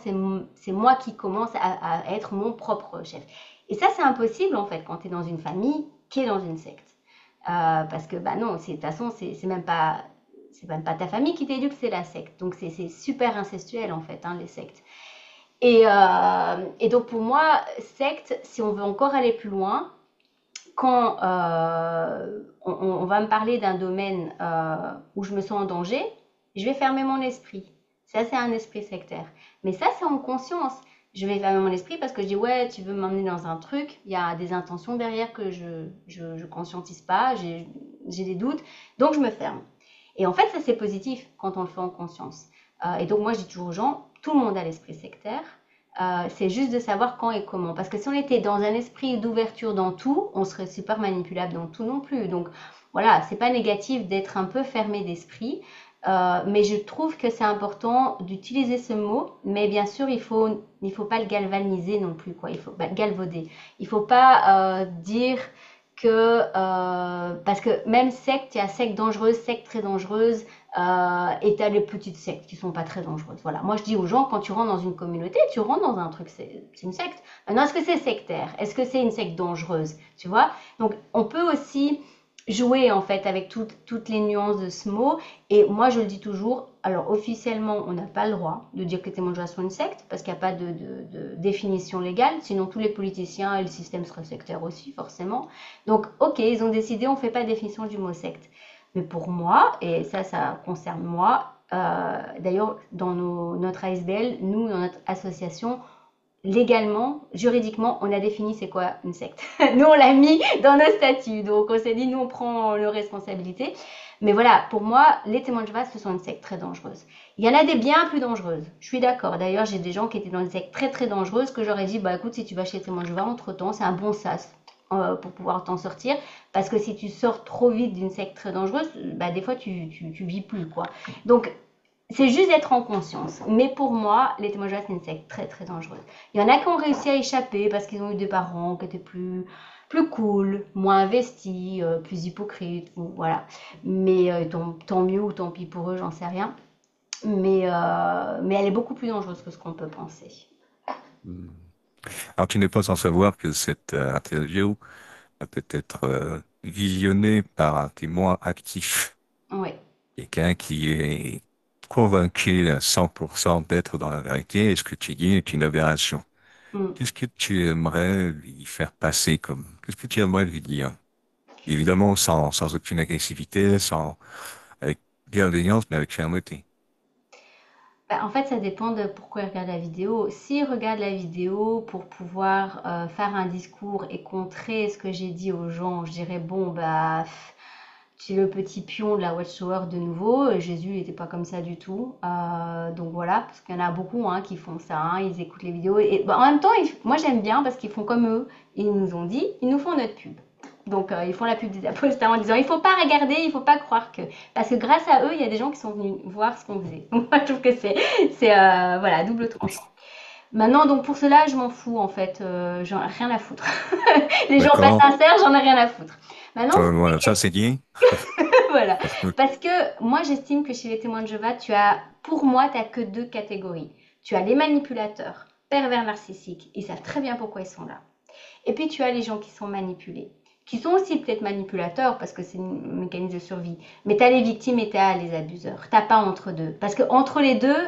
c'est moi qui commence à être mon propre chef. Et ça, c'est impossible en fait quand tu es dans une famille qui est dans une secte. Parce que bah non, de toute façon, c'est même pas ta famille qui t'éduque, c'est la secte. Donc c'est super incestuel en fait, hein, les sectes. Et donc pour moi, secte, si on veut encore aller plus loin, quand on va me parler d'un domaine où je me sens en danger, je vais fermer mon esprit. Ça, c'est un esprit sectaire. Mais ça, c'est en conscience. Je vais fermer mon esprit parce que je dis, ouais, tu veux m'emmener dans un truc, il y a des intentions derrière que je conscientise pas, j'ai des doutes, donc je me ferme. Et en fait, ça, c'est positif quand on le fait en conscience. Et donc, moi, je dis toujours aux gens, tout le monde a l'esprit sectaire. C'est juste de savoir quand et comment. Parce que si on était dans un esprit d'ouverture dans tout, on serait super manipulable dans tout non plus. Donc voilà, c'est pas négatif d'être un peu fermé d'esprit, mais je trouve que c'est important d'utiliser ce mot. Mais bien sûr, il faut pas le galvaniser non plus, quoi. Il faut pas galvauder. Il faut pas dire que parce que même secte, il y a secte dangereuse, secte très dangereuse. Et tu as les petites sectes qui sont pas très dangereuses. Voilà. Moi, je dis aux gens, quand tu rentres dans une communauté, tu rentres dans un truc, c'est une secte. Maintenant, est-ce que c'est sectaire? Est-ce que c'est une secte dangereuse? Tu vois? Donc, on peut aussi jouer, en fait, avec toutes les nuances de ce mot. Et moi, je le dis toujours, alors, officiellement, on n'a pas le droit de dire que les témoins de Jéhovah sont une secte, parce qu'il n'y a pas de définition légale. Sinon, tous les politiciens et le système seraient sectaires aussi, forcément. Donc, ok, ils ont décidé, on ne fait pas de définition du mot secte. Mais pour moi, et ça concerne moi, d'ailleurs, dans notre ASBL, nous, dans notre association, légalement, juridiquement, on a défini c'est quoi une secte. Nous, on l'a mis dans nos statuts. Donc, on s'est dit, nous, on prend nos responsabilités. Mais voilà, pour moi, les témoins de Jéhovah, ce sont une secte très dangereuse. Il y en a des bien plus dangereuses. Je suis d'accord. D'ailleurs, j'ai des gens qui étaient dans une secte très très dangereuse que j'aurais dit, bah écoute, si tu vas chez les témoins de Jéhovah, entre-temps, c'est un bon sas pour pouvoir t'en sortir. Parce que si tu sors trop vite d'une secte très dangereuse, bah, des fois, tu vis plus, quoi. Donc, c'est juste d'être en conscience. Mais pour moi, les témoins de Jéhovah, c'est une secte très très dangereuse. Il y en a qui ont réussi à échapper parce qu'ils ont eu des parents qui étaient plus cool, moins investis, plus hypocrites, voilà. Mais tant mieux ou tant pis pour eux, j'en sais rien. Mais elle est beaucoup plus dangereuse que ce qu'on peut penser. Hmm. Alors, tu n'es pas sans savoir que cette interview peut être visionnée par un témoin actif, Oui. quelqu'un qui est convaincu à 100% d'être dans la vérité et ce que tu dis est une aberration. Mm. Qu'est-ce que tu aimerais lui faire passer comme, qu'est-ce que tu aimerais lui dire? Évidemment, sans aucune agressivité, avec bienveillance, mais avec fermeté. Bah, en fait, ça dépend de pourquoi il regarde la vidéo. S'il regarde la vidéo pour pouvoir faire un discours et contrer ce que j'ai dit aux gens, je dirais, bon, bah, tu es le petit pion de la Watchtower de nouveau. Jésus n'était pas comme ça du tout. Donc voilà, parce qu'il y en a beaucoup hein, qui font ça. Hein, ils écoutent les vidéos. Et bah, en même temps, moi j'aime bien parce qu'ils font comme eux. Ils nous ont dit, ils nous font notre pub. Donc ils font la pub des apôtres en disant il faut pas regarder, il faut pas croire que parce que grâce à eux il y a des gens qui sont venus voir ce qu'on faisait. Donc moi je trouve que c'est voilà double tranchant. Maintenant donc pour cela je m'en fous en fait, j'en ai rien à foutre. Les gens pas D'accord? sincères j'en ai rien à foutre. Maintenant Voilà, ça c'est dit. voilà parce que moi j'estime que chez les témoins de Jéhovah pour moi tu as que deux catégories. Tu as les manipulateurs pervers narcissiques, ils savent très bien pourquoi ils sont là. Et puis tu as les gens qui sont manipulés, qui sont aussi peut-être manipulateurs parce que c'est un mécanisme de survie. Mais tu as les victimes et tu as les abuseurs. Tu n'as pas entre deux. Parce que entre les deux,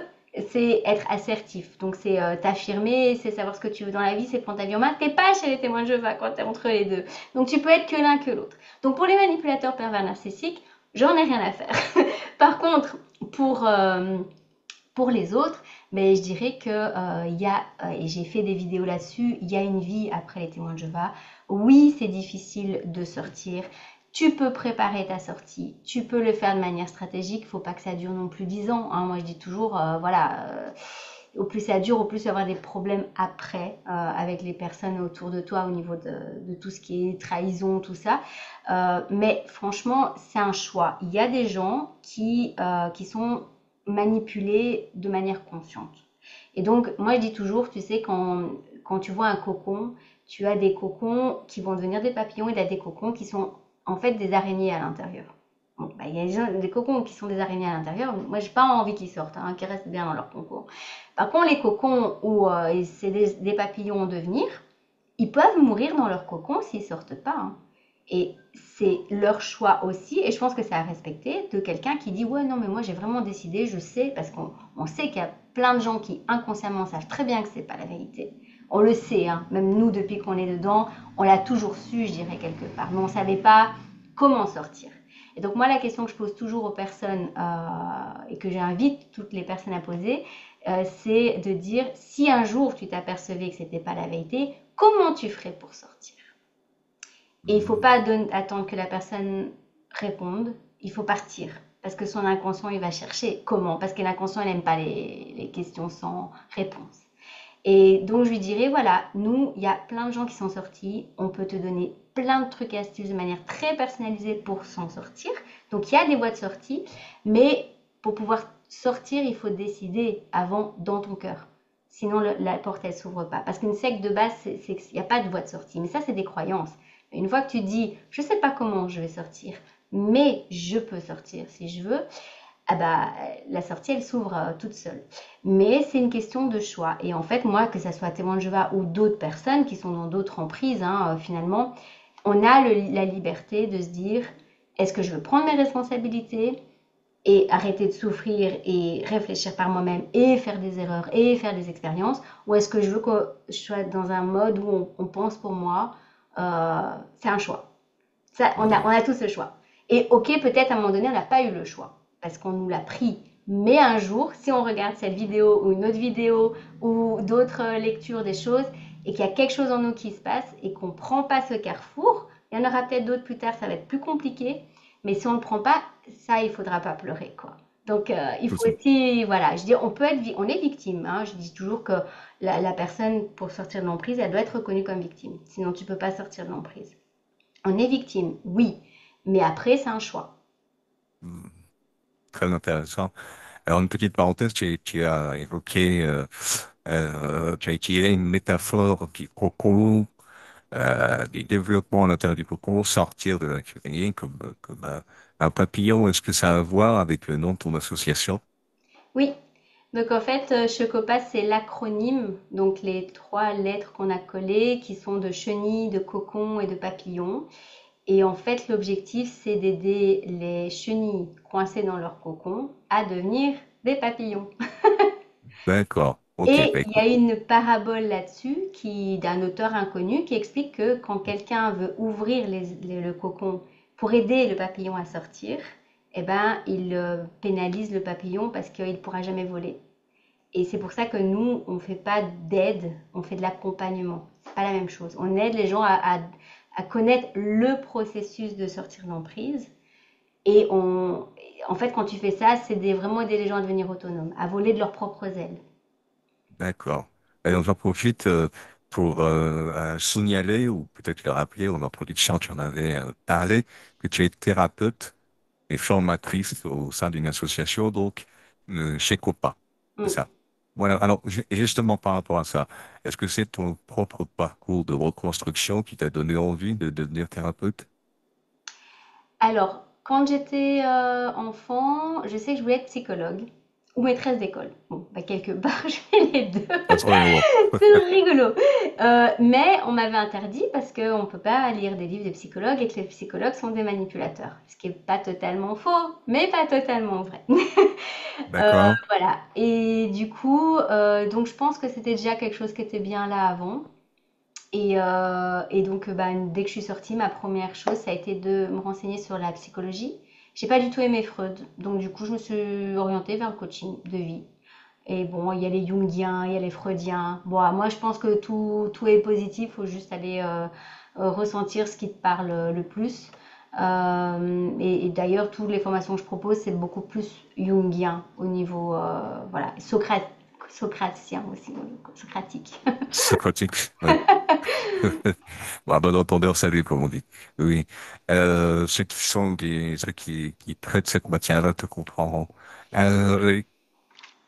c'est être assertif. Donc c'est t'affirmer, c'est savoir ce que tu veux dans la vie, c'est prendre ta vie en main. T'es pas chez les témoins de Jéhovah quand t'es entre les deux. Donc tu peux être que l'un que l'autre. Donc pour les manipulateurs pervers narcissiques, j'en ai rien à faire. Par contre, pour Pour les autres, mais je dirais que il y a, et j'ai fait des vidéos là-dessus, il y a une vie après les témoins de Jéhovah. Oui, c'est difficile de sortir. Tu peux préparer ta sortie, tu peux le faire de manière stratégique, faut pas que ça dure non plus 10 ans, hein. Moi je dis toujours, voilà, au plus ça dure, au plus il y aura des problèmes après avec les personnes autour de toi au niveau de tout ce qui est trahison, tout ça. Mais franchement, c'est un choix. Il y a des gens qui sont manipulés de manière consciente. Et donc, moi, je dis toujours, tu sais, quand tu vois un cocon, tu as des cocons qui vont devenir des papillons et il y a des cocons qui sont en fait des araignées à l'intérieur. Bon, bah, il y a des cocons qui sont des araignées à l'intérieur. Moi, j'ai pas envie qu'ils sortent, hein, qu'ils restent bien dans leur cocon. Par contre, les cocons où c'est des papillons en devenir, ils peuvent mourir dans leur cocon s'ils sortent pas, hein. Et c'est leur choix aussi, et je pense que c'est à respecter de quelqu'un qui dit ouais non mais moi j'ai vraiment décidé, je sais, parce qu'on sait qu'il y a plein de gens qui inconsciemment savent très bien que c'est pas la vérité. On le sait, hein, même nous depuis qu'on est dedans, on l'a toujours su, je dirais quelque part, mais on savait pas comment sortir. Et donc moi la question que je pose toujours aux personnes et que j'invite toutes les personnes à poser, c'est de dire si un jour tu t'apercevais que c'était pas la vérité, comment tu ferais pour sortir? Et il ne faut pas attendre que la personne réponde, il faut partir. Parce que son inconscient, il va chercher comment. Parce que l'inconscient, il n'aime pas les questions sans réponse. Et donc, je lui dirais, voilà, nous, il y a plein de gens qui sont sortis. On peut te donner plein de trucs et astuces de manière très personnalisée pour s'en sortir. Donc, il y a des voies de sortie. Mais pour pouvoir sortir, il faut décider avant dans ton cœur. Sinon, la porte, elle s'ouvre pas. Parce qu'une secte de base, c'est qu'il n'y a pas de voie de sortie. Mais ça, c'est des croyances. Une fois que tu dis, je ne sais pas comment je vais sortir, mais je peux sortir si je veux, ah bah, la sortie, elle s'ouvre toute seule. Mais c'est une question de choix. Et en fait, moi, que ce soit témoin de Jéhovah ou d'autres personnes qui sont dans d'autres emprises, hein, finalement, on a la liberté de se dire, est-ce que je veux prendre mes responsabilités et arrêter de souffrir et réfléchir par moi-même et faire des erreurs et faire des expériences, ou est-ce que je veux que je sois dans un mode où on pense pour moi, c'est un choix. Ça, on a tous le choix. Et ok, peut-être à un moment donné, on n'a pas eu le choix parce qu'on nous l'a pris. Mais un jour, si on regarde cette vidéo ou une autre vidéo ou d'autres lectures des choses et qu'il y a quelque chose en nous qui se passe et qu'on ne prend pas ce carrefour, il y en aura peut-être d'autres plus tard, ça va être plus compliqué. Mais si on ne le prend pas, ça, il ne faudra pas pleurer, quoi. Donc, il faut aussi, voilà, je dis, on est victime, hein. Je dis toujours que la personne, pour sortir de l'emprise, elle doit être reconnue comme victime. Sinon, tu ne peux pas sortir de l'emprise. On est victime, oui, mais après, c'est un choix. Très intéressant. Alors, une petite parenthèse, tu as évoqué, tu as utilisé une métaphore qui coco, du développement à l'intérieur du cocon, sortir de la cuisine comme un papillon. Est-ce que ça a à voir avec le nom de ton association? Oui, donc en fait, Chocopas, c'est l'acronyme, donc les trois lettres qu'on a collées, qui sont de chenille, de cocon et de papillon. Et en fait, l'objectif, c'est d'aider les chenilles coincées dans leur cocon à devenir des papillons. D'accord. Ok, Et bah il y a écoute. une parabole là-dessus d'un auteur inconnu qui explique que quand quelqu'un veut ouvrir le cocon pour aider le papillon à sortir, eh ben, il pénalise le papillon parce qu'il ne pourra jamais voler. Et c'est pour ça que nous, on ne fait pas d'aide, on fait de l'accompagnement. C'est pas la même chose. On aide les gens à connaître le processus de sortir d'emprise. Et en fait, quand tu fais ça, c'est vraiment aider les gens à devenir autonomes, à voler de leurs propres ailes. D'accord. Alors, j'en profite pour signaler ou peut-être le rappeler aux productions tu en avais parlé, que tu es thérapeute et formatrice au sein d'une association, donc chez Copa. C'est Mm. ça. Voilà. Alors, justement par rapport à ça, est-ce que c'est ton propre parcours de reconstruction qui t'a donné envie de devenir thérapeute? Alors, quand j'étais enfant, je sais que je voulais être psychologue ou maîtresse d'école. Bon, bah, quelque part, je fais les deux. Absolument. C'est rigolo. Mais on m'avait interdit parce qu'on ne peut pas lire des livres de psychologues et que les psychologues sont des manipulateurs. Ce qui n'est pas totalement faux, mais pas totalement vrai. D'accord. Voilà. Et du coup, donc je pense que c'était déjà quelque chose qui était bien là avant. Et donc, bah, dès que je suis sortie, ma première chose, ça a été de me renseigner sur la psychologie. J'ai pas du tout aimé Freud, donc du coup, je me suis orientée vers le coaching de vie. Et bon, il y a les Jungiens, il y a les Freudiens. Bon, moi, je pense que tout est positif. Il faut juste aller ressentir ce qui te parle le plus. Et d'ailleurs, toutes les formations que je propose, c'est beaucoup plus jungien au niveau, voilà, socratien aussi, socratique. Socratique, oui. Bon, à bon entendeur, salut, comme on dit. Oui. Ceux qui sont ceux qui traitent cette matière-là te comprendront. Euh,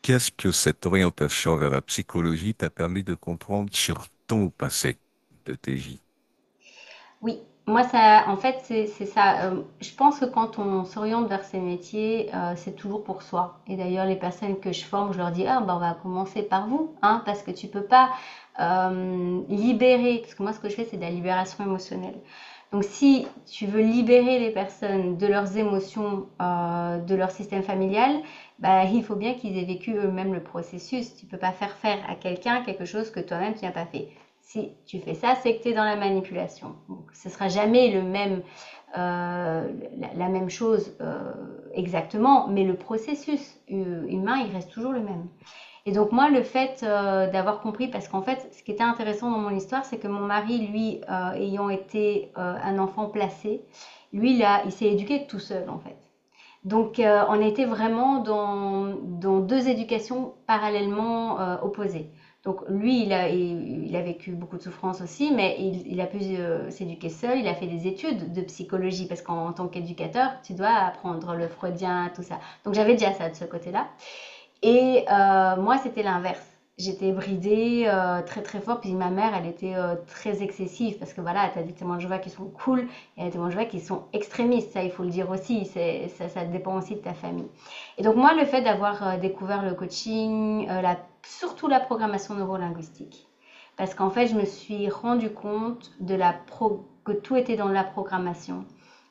Qu'est-ce que cette orientation vers la psychologie t'a permis de comprendre sur ton passé de TJ? Oui, moi ça, en fait, c'est ça. Je pense que quand on s'oriente vers ces métiers, c'est toujours pour soi. Et d'ailleurs, les personnes que je forme, je leur dis, ah, bah, on va commencer par vous, hein, parce que tu peux pas libérer, parce que moi, ce que je fais, c'est de la libération émotionnelle. Donc, si tu veux libérer les personnes de leurs émotions, de leur système familial, bah, il faut bien qu'ils aient vécu eux-mêmes le processus. Tu peux pas faire faire à quelqu'un quelque chose que toi-même tu n'as pas fait. Si tu fais ça, c'est que tu es dans la manipulation. Donc, ce sera jamais le même, la même chose exactement, mais le processus humain, il reste toujours le même. Et donc moi, le fait d'avoir compris, parce qu'en fait, ce qui était intéressant dans mon histoire, c'est que mon mari, lui, ayant été un enfant placé, lui, il s'est éduqué tout seul, en fait. Donc, on était vraiment dans deux éducations parallèlement opposées. Donc, lui, il a vécu beaucoup de souffrances aussi, mais il a pu s'éduquer seul. Il a fait des études de psychologie parce qu'en tant qu'éducateur, tu dois apprendre le freudien, tout ça. Donc, j'avais déjà ça de ce côté-là. Et moi, c'était l'inverse. J'étais bridée très très fort. Puis ma mère, elle était très excessive parce que voilà, tu as des témoins de Jéhovah qui sont cool et il y a des témoins de Jéhovah qui sont extrémistes. Ça, il faut le dire aussi. Ça dépend aussi de ta famille. Et donc moi, le fait d'avoir découvert le coaching, surtout la programmation neurolinguistique, parce qu'en fait, je me suis rendu compte que tout était dans la programmation.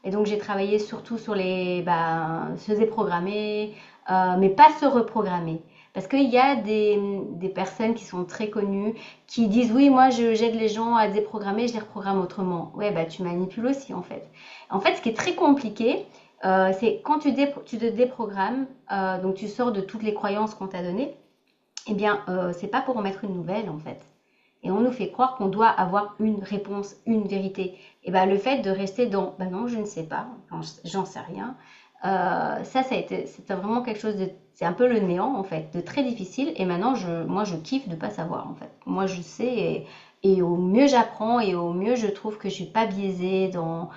Et donc j'ai travaillé surtout sur se déprogrammer, mais pas se reprogrammer. Parce qu'il y a des personnes qui sont très connues qui disent oui, moi j'aide les gens à déprogrammer, je les reprogramme autrement. Ouais, bah tu manipules aussi en fait. En fait, ce qui est très compliqué, c'est quand tu te déprogrammes, donc tu sors de toutes les croyances qu'on t'a données, eh bien, c'est pas pour en mettre une nouvelle en fait. Et on nous fait croire qu'on doit avoir une réponse, une vérité. Et ben le fait de rester dans, ben non, je ne sais pas, j'en sais rien, c'était vraiment quelque chose de, c'est un peu le néant en fait, de très difficile. Et maintenant, moi, je kiffe de pas savoir en fait. Moi, je sais et au mieux j'apprends et au mieux je trouve que je suis pas biaisée dans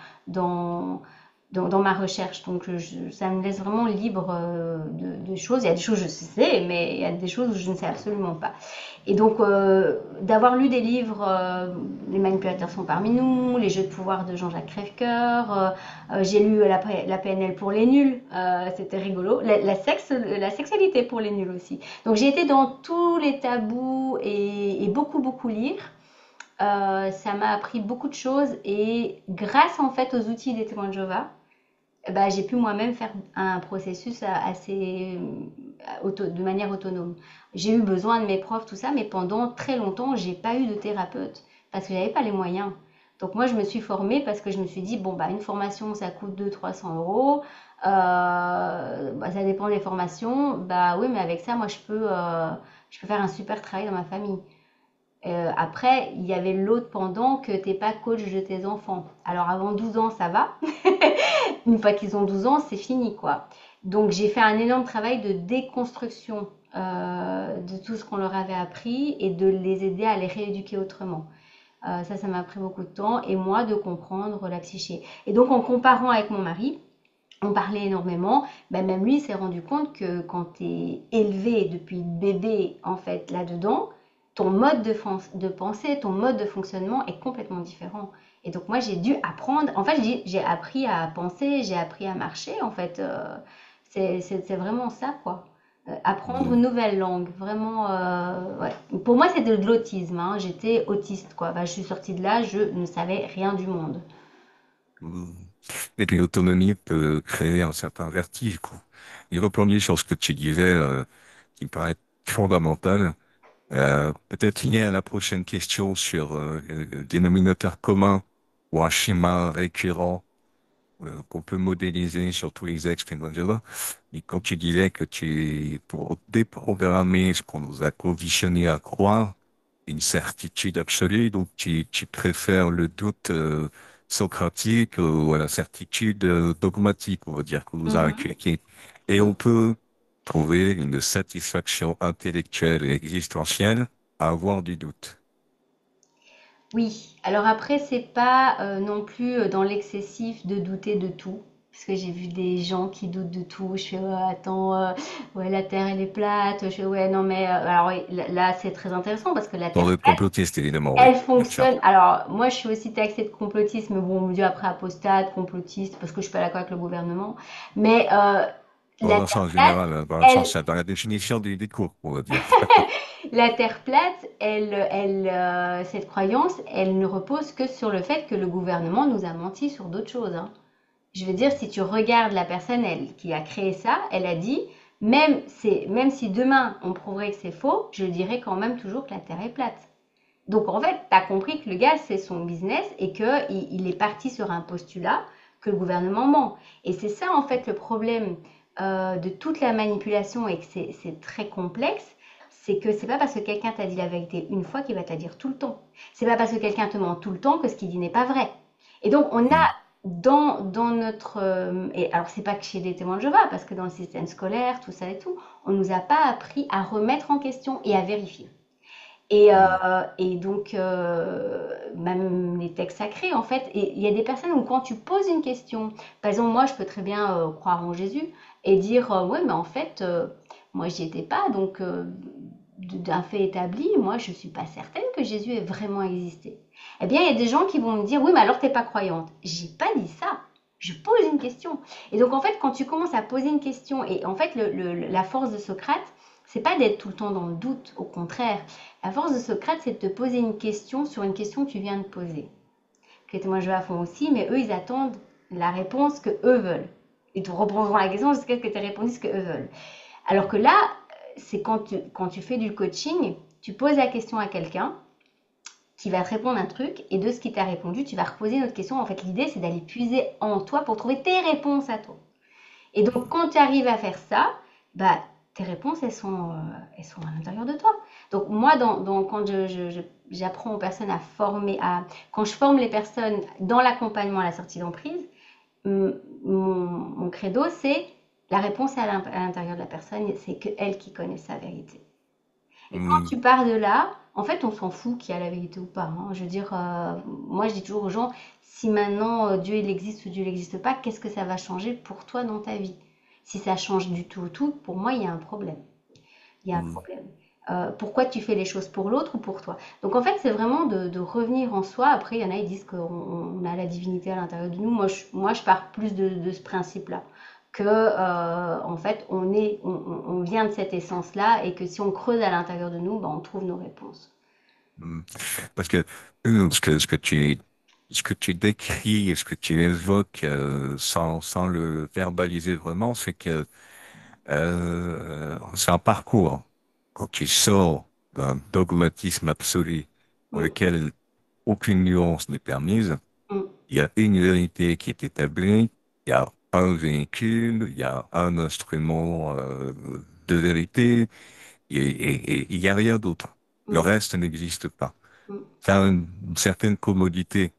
dans ma recherche. Donc, ça me laisse vraiment libre de choses. Il y a des choses que je sais, mais il y a des choses où je ne sais absolument pas. Et donc, d'avoir lu des livres, Les manipulateurs sont parmi nous, Les jeux de pouvoir de Jean-Jacques Crèvecoeur, j'ai lu la PNL pour les nuls, c'était rigolo, la sexualité pour les nuls aussi. Donc, j'ai été dans tous les tabous et beaucoup, beaucoup lire. Ça m'a appris beaucoup de choses et grâce en fait aux outils des témoins de Jéhovah, bah, j'ai pu moi-même faire un processus assez de manière autonome. J'ai eu besoin de mes profs, tout ça, mais pendant très longtemps, j'ai pas eu de thérapeute parce que j'avais pas les moyens. Donc moi, je me suis formée parce que je me suis dit, bon, bah, une formation, ça coûte 200-300 euros. Bah, ça dépend des formations. Bah oui, mais avec ça, moi, je peux faire un super travail dans ma famille. Après, il y avait l'autre pendant que t'es pas coach de tes enfants. Alors avant 12 ans, ça va. Une fois qu'ils ont 12 ans, c'est fini, quoi. Donc j'ai fait un énorme travail de déconstruction de tout ce qu'on leur avait appris et de les aider à les rééduquer autrement. Ça m'a pris beaucoup de temps et moi de comprendre la psyché. Et donc en comparant avec mon mari, on parlait énormément, ben même lui s'est rendu compte que quand tu es élevé depuis bébé en fait là-dedans, ton mode de pensée, ton mode de fonctionnement est complètement différent. Et donc moi j'ai dû apprendre, en fait j'ai appris à penser, j'ai appris à marcher en fait. C'est vraiment ça quoi. Apprendre une nouvelle langue, vraiment. Ouais. Pour moi c'était de l'autisme, hein. J'étais autiste quoi. Ben, je suis sortie de là, je ne savais rien du monde. Mm. Et puis l'autonomie peut créer un certain vertige, quoi. Et rebondir sur ce que tu disais, qui me paraît fondamental. Peut-être lié à la prochaine question sur le dénominateur commun ou un schéma récurrent qu'on peut modéliser sur tous les ex là. Et quand tu disais que pour déprogrammer ce qu'on nous a conditionné à croire, une certitude absolue, donc tu préfères le doute socratique à la certitude dogmatique, on va dire, qu'on nous a Mhm. inculqué. Et on peut trouver une satisfaction intellectuelle et existentielle à avoir du doute. Oui, alors après, c'est pas non plus dans l'excessif de douter de tout. Parce que j'ai vu des gens qui doutent de tout. Je fais, ouais, attends, ouais, la Terre, elle est plate. Je fais, ouais, non, mais alors oui, là, c'est très intéressant parce que la Dans Terre le plate, complotiste, évidemment, oui, elle bien sûr. fonctionne. Alors, moi, je suis aussi taxée de complotisme. Bon, on me dit après apostate, complotiste, parce que je suis pas d'accord avec le gouvernement. Mais Dans la un Terre sens plate, général, dans un elle, sens, dans la définition du cours, on va dire. la Terre plate, cette croyance, elle ne repose que sur le fait que le gouvernement nous a menti sur d'autres choses, hein. Je veux dire, si tu regardes la personne qui a créé ça, elle a dit, même si demain on prouverait que c'est faux, je dirais quand même toujours que la Terre est plate. Donc en fait, tu as compris que le gars, c'est son business et qu'il est parti sur un postulat que le gouvernement ment. Et c'est ça en fait le problème de toute la manipulation et que c'est très complexe, c'est que c'est pas parce que quelqu'un t'a dit la vérité une fois qu'il va te la dire tout le temps. C'est pas parce que quelqu'un te ment tout le temps que ce qu'il dit n'est pas vrai. Et donc on a Hmm. dans notre... et alors c'est pas que chez les témoins de Jéhovah, parce que dans le système scolaire, tout ça et tout, on nous a pas appris à remettre en question et à vérifier. Hmm. Et donc, même les textes sacrés, en fait, et il y a des personnes où quand tu poses une question, par exemple, moi, je peux très bien croire en Jésus et dire, ouais, mais en fait, moi, j'y étais pas, donc, d'un fait établi, moi, je suis pas certaine que Jésus ait vraiment existé. Eh bien, il y a des gens qui vont me dire, oui, mais alors, t'es pas croyante. J'ai pas dit ça. Je pose une question. Et donc, en fait, quand tu commences à poser une question, et en fait, la force de Socrate, c'est pas d'être tout le temps dans le doute, au contraire. La force de Socrate, c'est de te poser une question sur une question que tu viens de poser. Que les témoins de Jéhovah font aussi, mais eux, ils attendent la réponse que eux veulent. Ils te reposeront la question jusqu'à ce que tu aies répondu ce que eux veulent. Alors que là, c'est quand tu fais du coaching, tu poses la question à quelqu'un qui va te répondre un truc, et de ce qui t'a répondu, tu vas reposer une autre question. En fait, l'idée, c'est d'aller puiser en toi pour trouver tes réponses à toi. Et donc, quand tu arrives à faire ça, bah, tes réponses, elles sont à l'intérieur de toi. Donc, moi, quand j'apprends aux personnes à former, quand je forme les personnes dans l'accompagnement à la sortie d'emprise, mon credo, c'est la réponse est à l'intérieur de la personne, c'est que elle qui connaît sa vérité. Et quand Hmm. tu pars de là, en fait, on s'en fout qu'il y a la vérité ou pas, hein. Je veux dire, moi, je dis toujours aux gens, si maintenant Dieu il existe ou Dieu n'existe pas, qu'est-ce que ça va changer pour toi dans ta vie? Si ça change du tout, pour moi, il y a un problème. Il y a un Hmm. problème. Pourquoi tu fais les choses pour l'autre ou pour toi? Donc en fait, c'est vraiment de revenir en soi. Après, il y en a, ils disent qu'on a la divinité à l'intérieur de nous. Moi, je pars plus de ce principe-là. Que en fait, on vient de cette essence-là et que si on creuse à l'intérieur de nous, ben, on trouve nos réponses. Hmm. Parce que ce que tu décris et ce que tu évoques sans le verbaliser vraiment, c'est que c'est un parcours. Quand tu sors d'un dogmatisme absolu dans Mm, lequel aucune nuance n'est permise, mm, il y a une vérité qui est établie, il y a un véhicule, il y a un instrument de vérité, et il y a rien d'autre. Le mm, reste n'existe pas. mm, Ça a une certaine commodité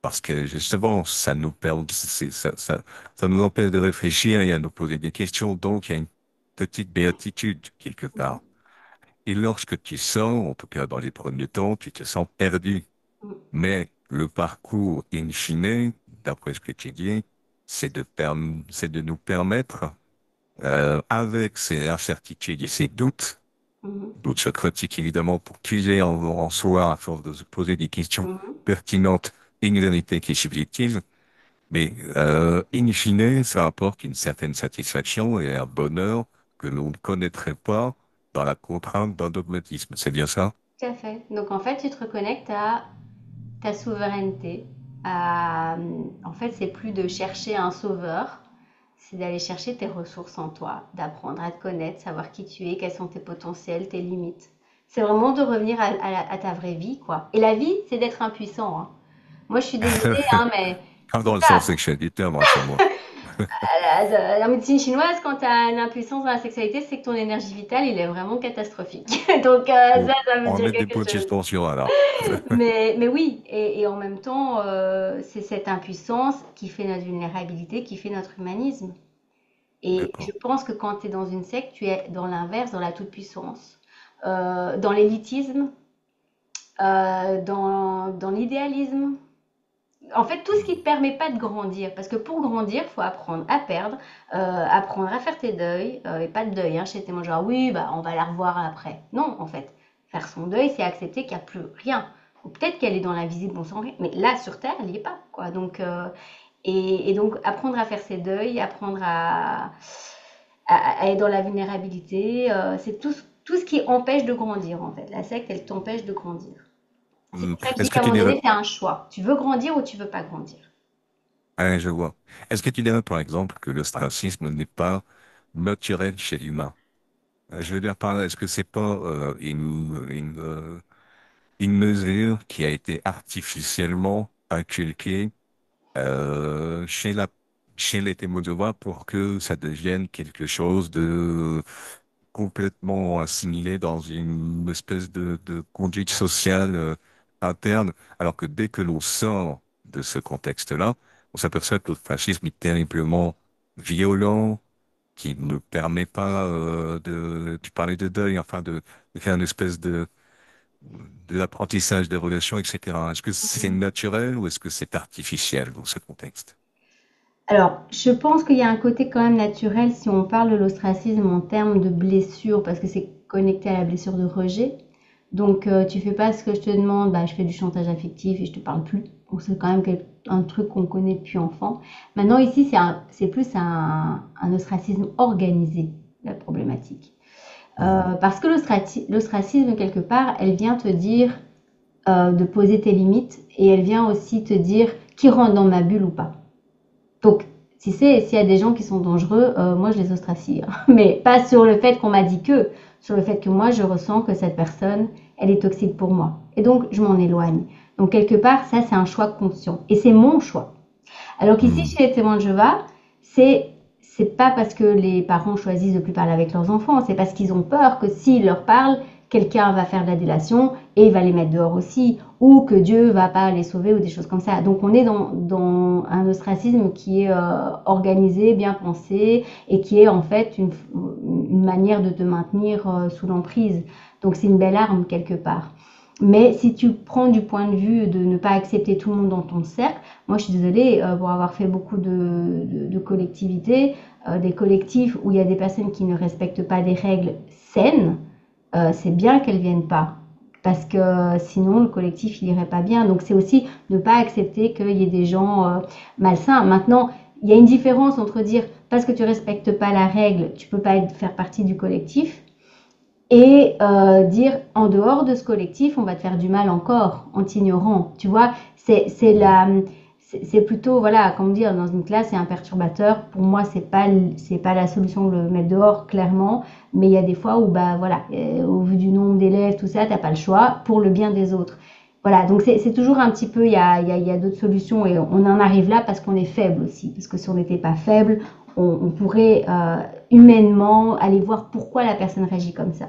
parce que justement, ça nous permet, ça nous empêche de réfléchir et à nous poser des questions. Donc, il y a une petite béatitude quelque part. Et lorsque tu sors, en tout cas dans les premiers temps, tu te sens perdu. mm, Mais le parcours in fine, d'après ce que tu dis, c'est de nous permettre, avec ces incertitudes et ces mm, doutes socratiques évidemment, pour puiser en soi à force de se poser des questions mm, mm. pertinentes, une vérité qui est subjective, mais in fine, ça apporte une certaine satisfaction et un bonheur que l'on ne connaîtrait pas dans la contrainte d'un dogmatisme. C'est bien ça? Tout à fait. Donc en fait, tu te reconnectes à ta souveraineté. En fait, c'est plus de chercher un sauveur, c'est d'aller chercher tes ressources en toi, d'apprendre à te connaître, savoir qui tu es, quels sont tes potentiels, tes limites. C'est vraiment de revenir à ta vraie vie, quoi. Et la vie, c'est d'être impuissant, hein. Moi, je suis désolée, hein, mais Pas C'est dans le ça. sens sexuel du terme, rassure-moi. La médecine chinoise, quand tu as une impuissance dans la sexualité, c'est que ton énergie vitale, il est vraiment catastrophique. Donc Bon, ça veut on va dire mettre des quelque points de chose. suspension alors. Mais oui, et en même temps, c'est cette impuissance qui fait notre vulnérabilité, qui fait notre humanisme. Et je D'accord. pense que quand tu es dans une secte, tu es dans l'inverse, dans la toute-puissance, dans l'élitisme, dans l'idéalisme. En fait, tout ce qui ne te permet pas de grandir. Parce que pour grandir, il faut apprendre à perdre, apprendre à faire tes deuils, et pas de deuil, hein, chez tes genre, oui, bah, on va la revoir après. Non, en fait, faire son deuil, c'est accepter qu'il n'y a plus rien. Ou peut-être qu'elle est dans l'invisible, on s'en rien. Mais là, sur Terre, elle n'y est pas, quoi. Donc, et donc, apprendre à faire ses deuils, apprendre à être dans la vulnérabilité, c'est tout ce qui empêche de grandir, en fait. La secte, elle t'empêche de grandir. C'est pour ça que je dis Est-ce que qu'à un tu moment dirais, donné, c'est un choix. Tu veux grandir ou tu veux pas grandir. ah, je vois. Est-ce que tu dirais, par exemple, que l'ostracisme n'est pas naturel chez l'humain? Je veux dire par là, est-ce que c'est pas une mesure qui a été artificiellement inculquée chez chez les Témoins pour que ça devienne quelque chose de complètement assimilé dans une espèce de conduite sociale interne, alors que dès que l'on sort de ce contexte-là, on s'aperçoit que le fascisme est terriblement violent, qui ne permet pas tu parlais de deuil, enfin de faire une espèce de l'apprentissage des relations, etc. Est-ce que c'est Mhm. naturel ou est-ce que c'est artificiel dans ce contexte? Alors, je pense qu'il y a un côté quand même naturel si on parle de l'ostracisme en termes de blessure, parce que c'est connecté à la blessure de rejet. Donc, tu fais pas ce que je te demande, bah, je fais du chantage affectif et je te parle plus. Donc, c'est quand même un truc qu'on connaît depuis enfant. Maintenant, ici, c'est plus un ostracisme organisé, la problématique. Hmm. Parce que l'ostracisme, quelque part, elle vient te dire de poser tes limites et elle vient aussi te dire qui rentre dans ma bulle ou pas. Donc, s'il y a des gens qui sont dangereux, moi je les ostracie. Hein. Mais pas sur le fait qu'on m'a dit que, sur le fait que moi je ressens que cette personne, elle est toxique pour moi. Et donc, je m'en éloigne. Donc, quelque part, ça c'est un choix conscient. Et c'est mon choix. Alors qu'ici, Hmm. chez les témoins de Jéhovah, c'est pas parce que les parents choisissent de plus parler avec leurs enfants, c'est parce qu'ils ont peur que s'ils leur parlent, quelqu'un va faire de la délation et il va les mettre dehors aussi, ou que Dieu va pas les sauver ou des choses comme ça. Donc on est dans un ostracisme qui est organisé, bien pensé et qui est en fait une manière de te maintenir sous l'emprise. Donc c'est une belle arme quelque part. Mais si tu prends du point de vue de ne pas accepter tout le monde dans ton cercle, moi je suis désolée pour avoir fait beaucoup de collectivités, des collectifs où il y a des personnes qui ne respectent pas des règles saines, c'est bien qu'elles viennent pas. Parce que sinon le collectif il irait pas bien. Donc c'est aussi ne pas accepter qu'il y ait des gens malsains. Maintenant, il y a une différence entre dire parce que tu respectes pas la règle, tu peux pas faire partie du collectif et dire en dehors de ce collectif, on va te faire du mal encore en t'ignorant. Tu vois, c'est plutôt voilà, comment dire, dans une classe, c'est un perturbateur. Pour moi, c'est pas la solution de le mettre dehors clairement, mais il y a des fois où bah voilà, au vu du nombre d'élèves, tout ça, t'as pas le choix pour le bien des autres. Voilà, donc c'est toujours un petit peu, il y a d'autres solutions et on en arrive là parce qu'on est faible aussi. Parce que si on n'était pas faible, on pourrait humainement aller voir pourquoi la personne réagit comme ça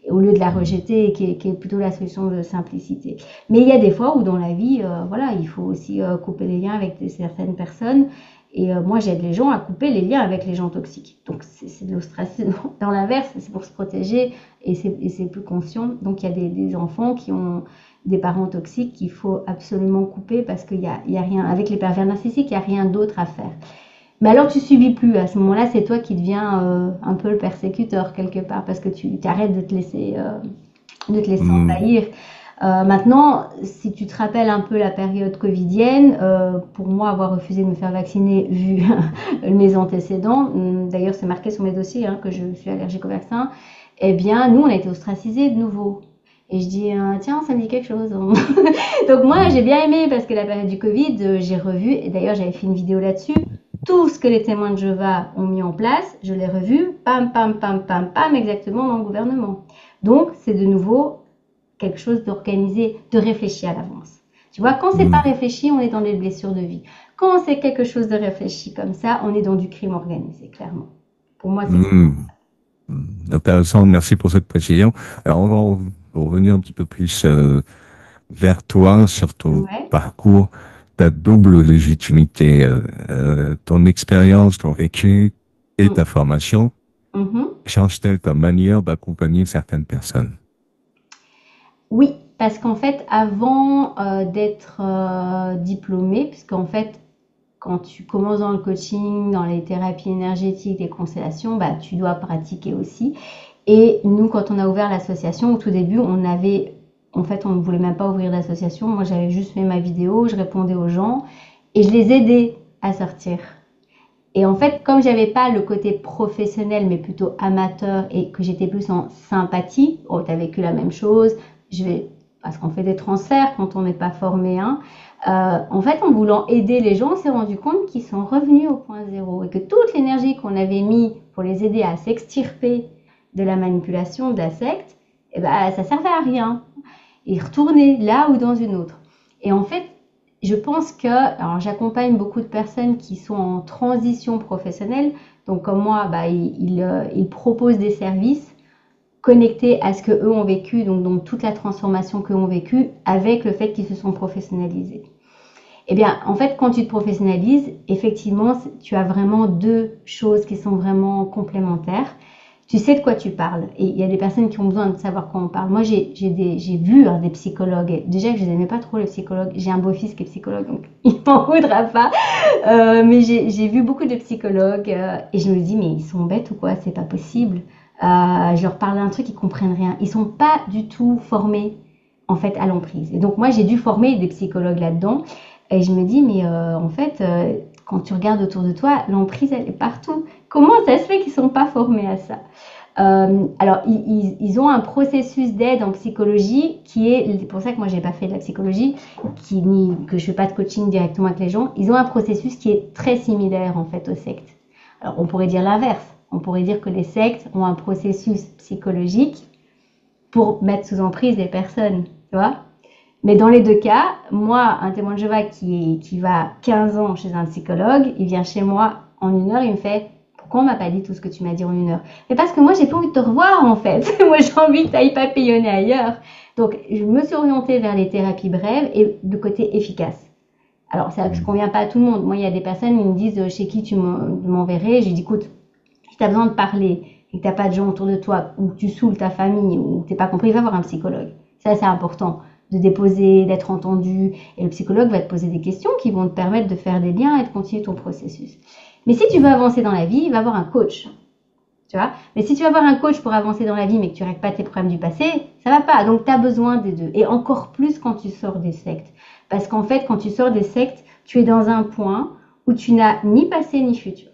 au lieu de la Hmm. rejeter, qui est plutôt la solution de simplicité. Mais il y a des fois où dans la vie, voilà, il faut aussi couper les liens avec certaines personnes. Et moi, j'aide les gens à couper les liens avec les gens toxiques. Donc, c'est de l'ostracisme. Dans l'inverse, c'est pour se protéger et c'est plus conscient. Donc, il y a des enfants qui ont des parents toxiques qu'il faut absolument couper parce qu'il y a rien, avec les pervers narcissiques, il n'y a rien d'autre à faire. Mais alors tu subis plus. À ce moment-là, c'est toi qui deviens un peu le persécuteur quelque part parce que tu arrêtes de te laisser Hmm. envahir. Maintenant, si tu te rappelles un peu la période covidienne, pour moi, avoir refusé de me faire vacciner vu mes antécédents, d'ailleurs c'est marqué sur mes dossiers hein, que je suis allergique au vaccin, eh bien nous on a été ostracisés de nouveau. Et je dis, tiens, ça me dit quelque chose. Donc moi, j'ai Hmm. bien aimé parce que la période du Covid, j'ai revu, et d'ailleurs j'avais fait une vidéo là-dessus, tout ce que les témoins de Jéhovah ont mis en place, je l'ai revu, pam, pam, pam, pam, pam, exactement dans le gouvernement. Donc c'est de nouveau quelque chose d'organisé, de réfléchi à l'avance. Tu vois, quand c'est pas Mhm. réfléchi, on est dans des blessures de vie. Quand c'est quelque chose de réfléchi comme ça, on est dans du crime organisé, clairement. Pour moi, c'est clair. Mhm. Intéressant, merci pour cette précision. Alors, on va revenir un petit peu plus vers toi, sur ton Ouais. parcours, ta double légitimité, ton expérience, ton vécu et Mm. ta formation. Mhm. Change-t-elle ta manière d'accompagner certaines personnes? Oui, parce qu'en fait, avant d'être diplômée, puisqu'en fait, quand tu commences dans le coaching, dans les thérapies énergétiques, les constellations, bah, tu dois pratiquer aussi. Et nous, quand on a ouvert l'association, au tout début, en fait, on ne voulait même pas ouvrir l'association. Moi, j'avais juste fait ma vidéo, je répondais aux gens et je les aidais à sortir. Et en fait, comme j'avais pas le côté professionnel, mais plutôt amateur et que j'étais plus en sympathie, oh, t'as vécu la même chose, parce qu'on fait des transferts quand on n'est pas formé, hein. En fait, en voulant aider les gens, on s'est rendu compte qu'ils sont revenus au point zéro et que toute l'énergie qu'on avait mis pour les aider à s'extirper de la manipulation, de la secte, eh ben, ça servait à rien. Ils retournaient là ou dans une autre. Et en fait, je pense que, alors j'accompagne beaucoup de personnes qui sont en transition professionnelle, donc comme moi, bah, ils proposent des services connectés à ce que eux ont vécu, donc toute la transformation qu'eux ont vécu avec le fait qu'ils se sont professionnalisés. Eh bien, en fait, quand tu te professionnalises, effectivement, tu as vraiment deux choses qui sont vraiment complémentaires. Tu sais de quoi tu parles. Et il y a des personnes qui ont besoin de savoir quoi on parle. Moi, j'ai vu des psychologues. Déjà que je n'aimais pas trop les psychologues. J'ai un beau-fils qui est psychologue, donc il m'en voudra pas. Mais j'ai vu beaucoup de psychologues et je me dis, mais ils sont bêtes ou quoi? C'est pas possible. Je leur parle d'un truc, ils comprennent rien. Ils sont pas du tout formés en fait à l'emprise. Et donc moi, j'ai dû former des psychologues là-dedans. Et je me dis, mais en fait, quand tu regardes autour de toi, l'emprise, elle est partout. Comment ça se fait qu'ils ne sont pas formés à ça? Alors, ils ont un processus d'aide en psychologie qui est, c'est pour ça que moi, j'ai pas fait de la psychologie, que je fais pas de coaching directement avec les gens. Ils ont un processus qui est très similaire, en fait, aux sectes. Alors, on pourrait dire l'inverse. On pourrait dire que les sectes ont un processus psychologique pour mettre sous emprise les personnes, tu vois? Mais dans les deux cas, moi, un témoin de Jéhovah qui va 15 ans chez un psychologue, il vient chez moi en une heure, il me fait pourquoi on m'a pas dit tout ce que tu m'as dit en une heure? Mais parce que moi, j'ai pas envie de te revoir, en fait. Moi, j'ai envie que tu ailles papillonner ailleurs. Donc, je me suis orientée vers les thérapies brèves et le côté efficace. Alors, ça ne convient pas à tout le monde. Moi, il y a des personnes qui me disent chez qui tu m'enverrais. J'ai dit, écoute, si tu as besoin de parler et que tu n'as pas de gens autour de toi, ou que tu saoules ta famille, ou que tu n'es pas compris, va voir un psychologue. Ça, c'est important de déposer, d'être entendu. Et le psychologue va te poser des questions qui vont te permettre de faire des liens et de continuer ton processus. Mais si tu veux avancer dans la vie, va voir un coach. Tu vois. Mais si tu vas voir un coach pour avancer dans la vie, mais que tu ne règles pas tes problèmes du passé, ça va pas. Donc, tu as besoin des deux. Et encore plus quand tu sors des sectes. Parce qu'en fait, quand tu sors des sectes, tu es dans un point où tu n'as ni passé ni futur.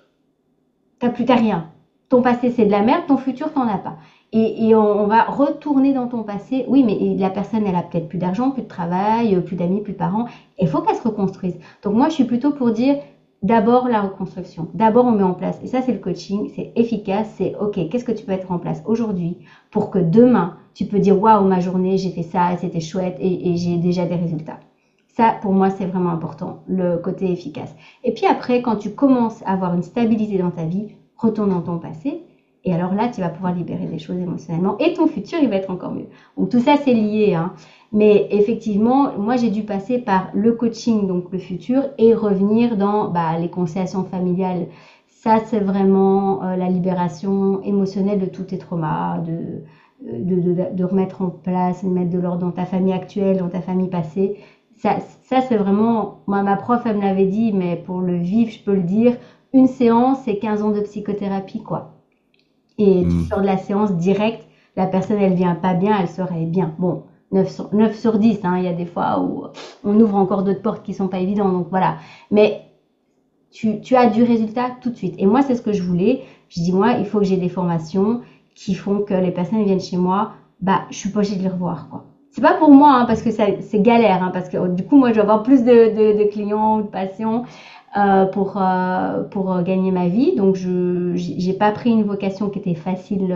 T'as rien. Ton passé, c'est de la merde, ton futur, t'en as pas. Et on va retourner dans ton passé. Oui, mais la personne, elle a peut-être plus d'argent, plus de travail, plus d'amis, plus de parents. Il faut qu'elle se reconstruise. Donc moi, je suis plutôt pour dire d'abord la reconstruction. D'abord, on met en place. Et ça, c'est le coaching. C'est efficace. C'est OK, qu'est-ce que tu peux mettre en place aujourd'hui pour que demain, tu peux dire waouh, ma journée, j'ai fait ça, c'était chouette et j'ai déjà des résultats. Ça, pour moi, c'est vraiment important, le côté efficace. Et puis après, quand tu commences à avoir une stabilité dans ta vie, retourne dans ton passé. Et alors là, tu vas pouvoir libérer des choses émotionnellement. Et ton futur, il va être encore mieux. Donc tout ça, c'est lié, hein. Mais effectivement, moi, j'ai dû passer par le coaching, donc le futur, et revenir dans les constellations familiales. Ça, c'est vraiment la libération émotionnelle de tous tes traumas, de remettre en place, de mettre de l'ordre dans ta famille actuelle, dans ta famille passée. Ça c'est vraiment, moi ma prof elle me l'avait dit, mais pour le vivre je peux le dire, une séance c'est 15 ans de psychothérapie quoi. Et tu sors de la séance directe, la personne elle vient pas bien, elle serait bien. Bon, 9 sur 10, hein, il y a des fois où on ouvre encore d'autres portes qui sont pas évidentes, donc voilà. Mais tu as du résultat tout de suite. Et moi c'est ce que je voulais, je dis moi il faut que j'ai des formations qui font que les personnes viennent chez moi, je suis pas obligée de les revoir quoi. C'est pas pour moi, hein, parce que c'est galère, hein, parce que du coup, moi, je vais avoir plus de clients ou de patients pour gagner ma vie. Donc, j'ai pas pris une vocation qui était facile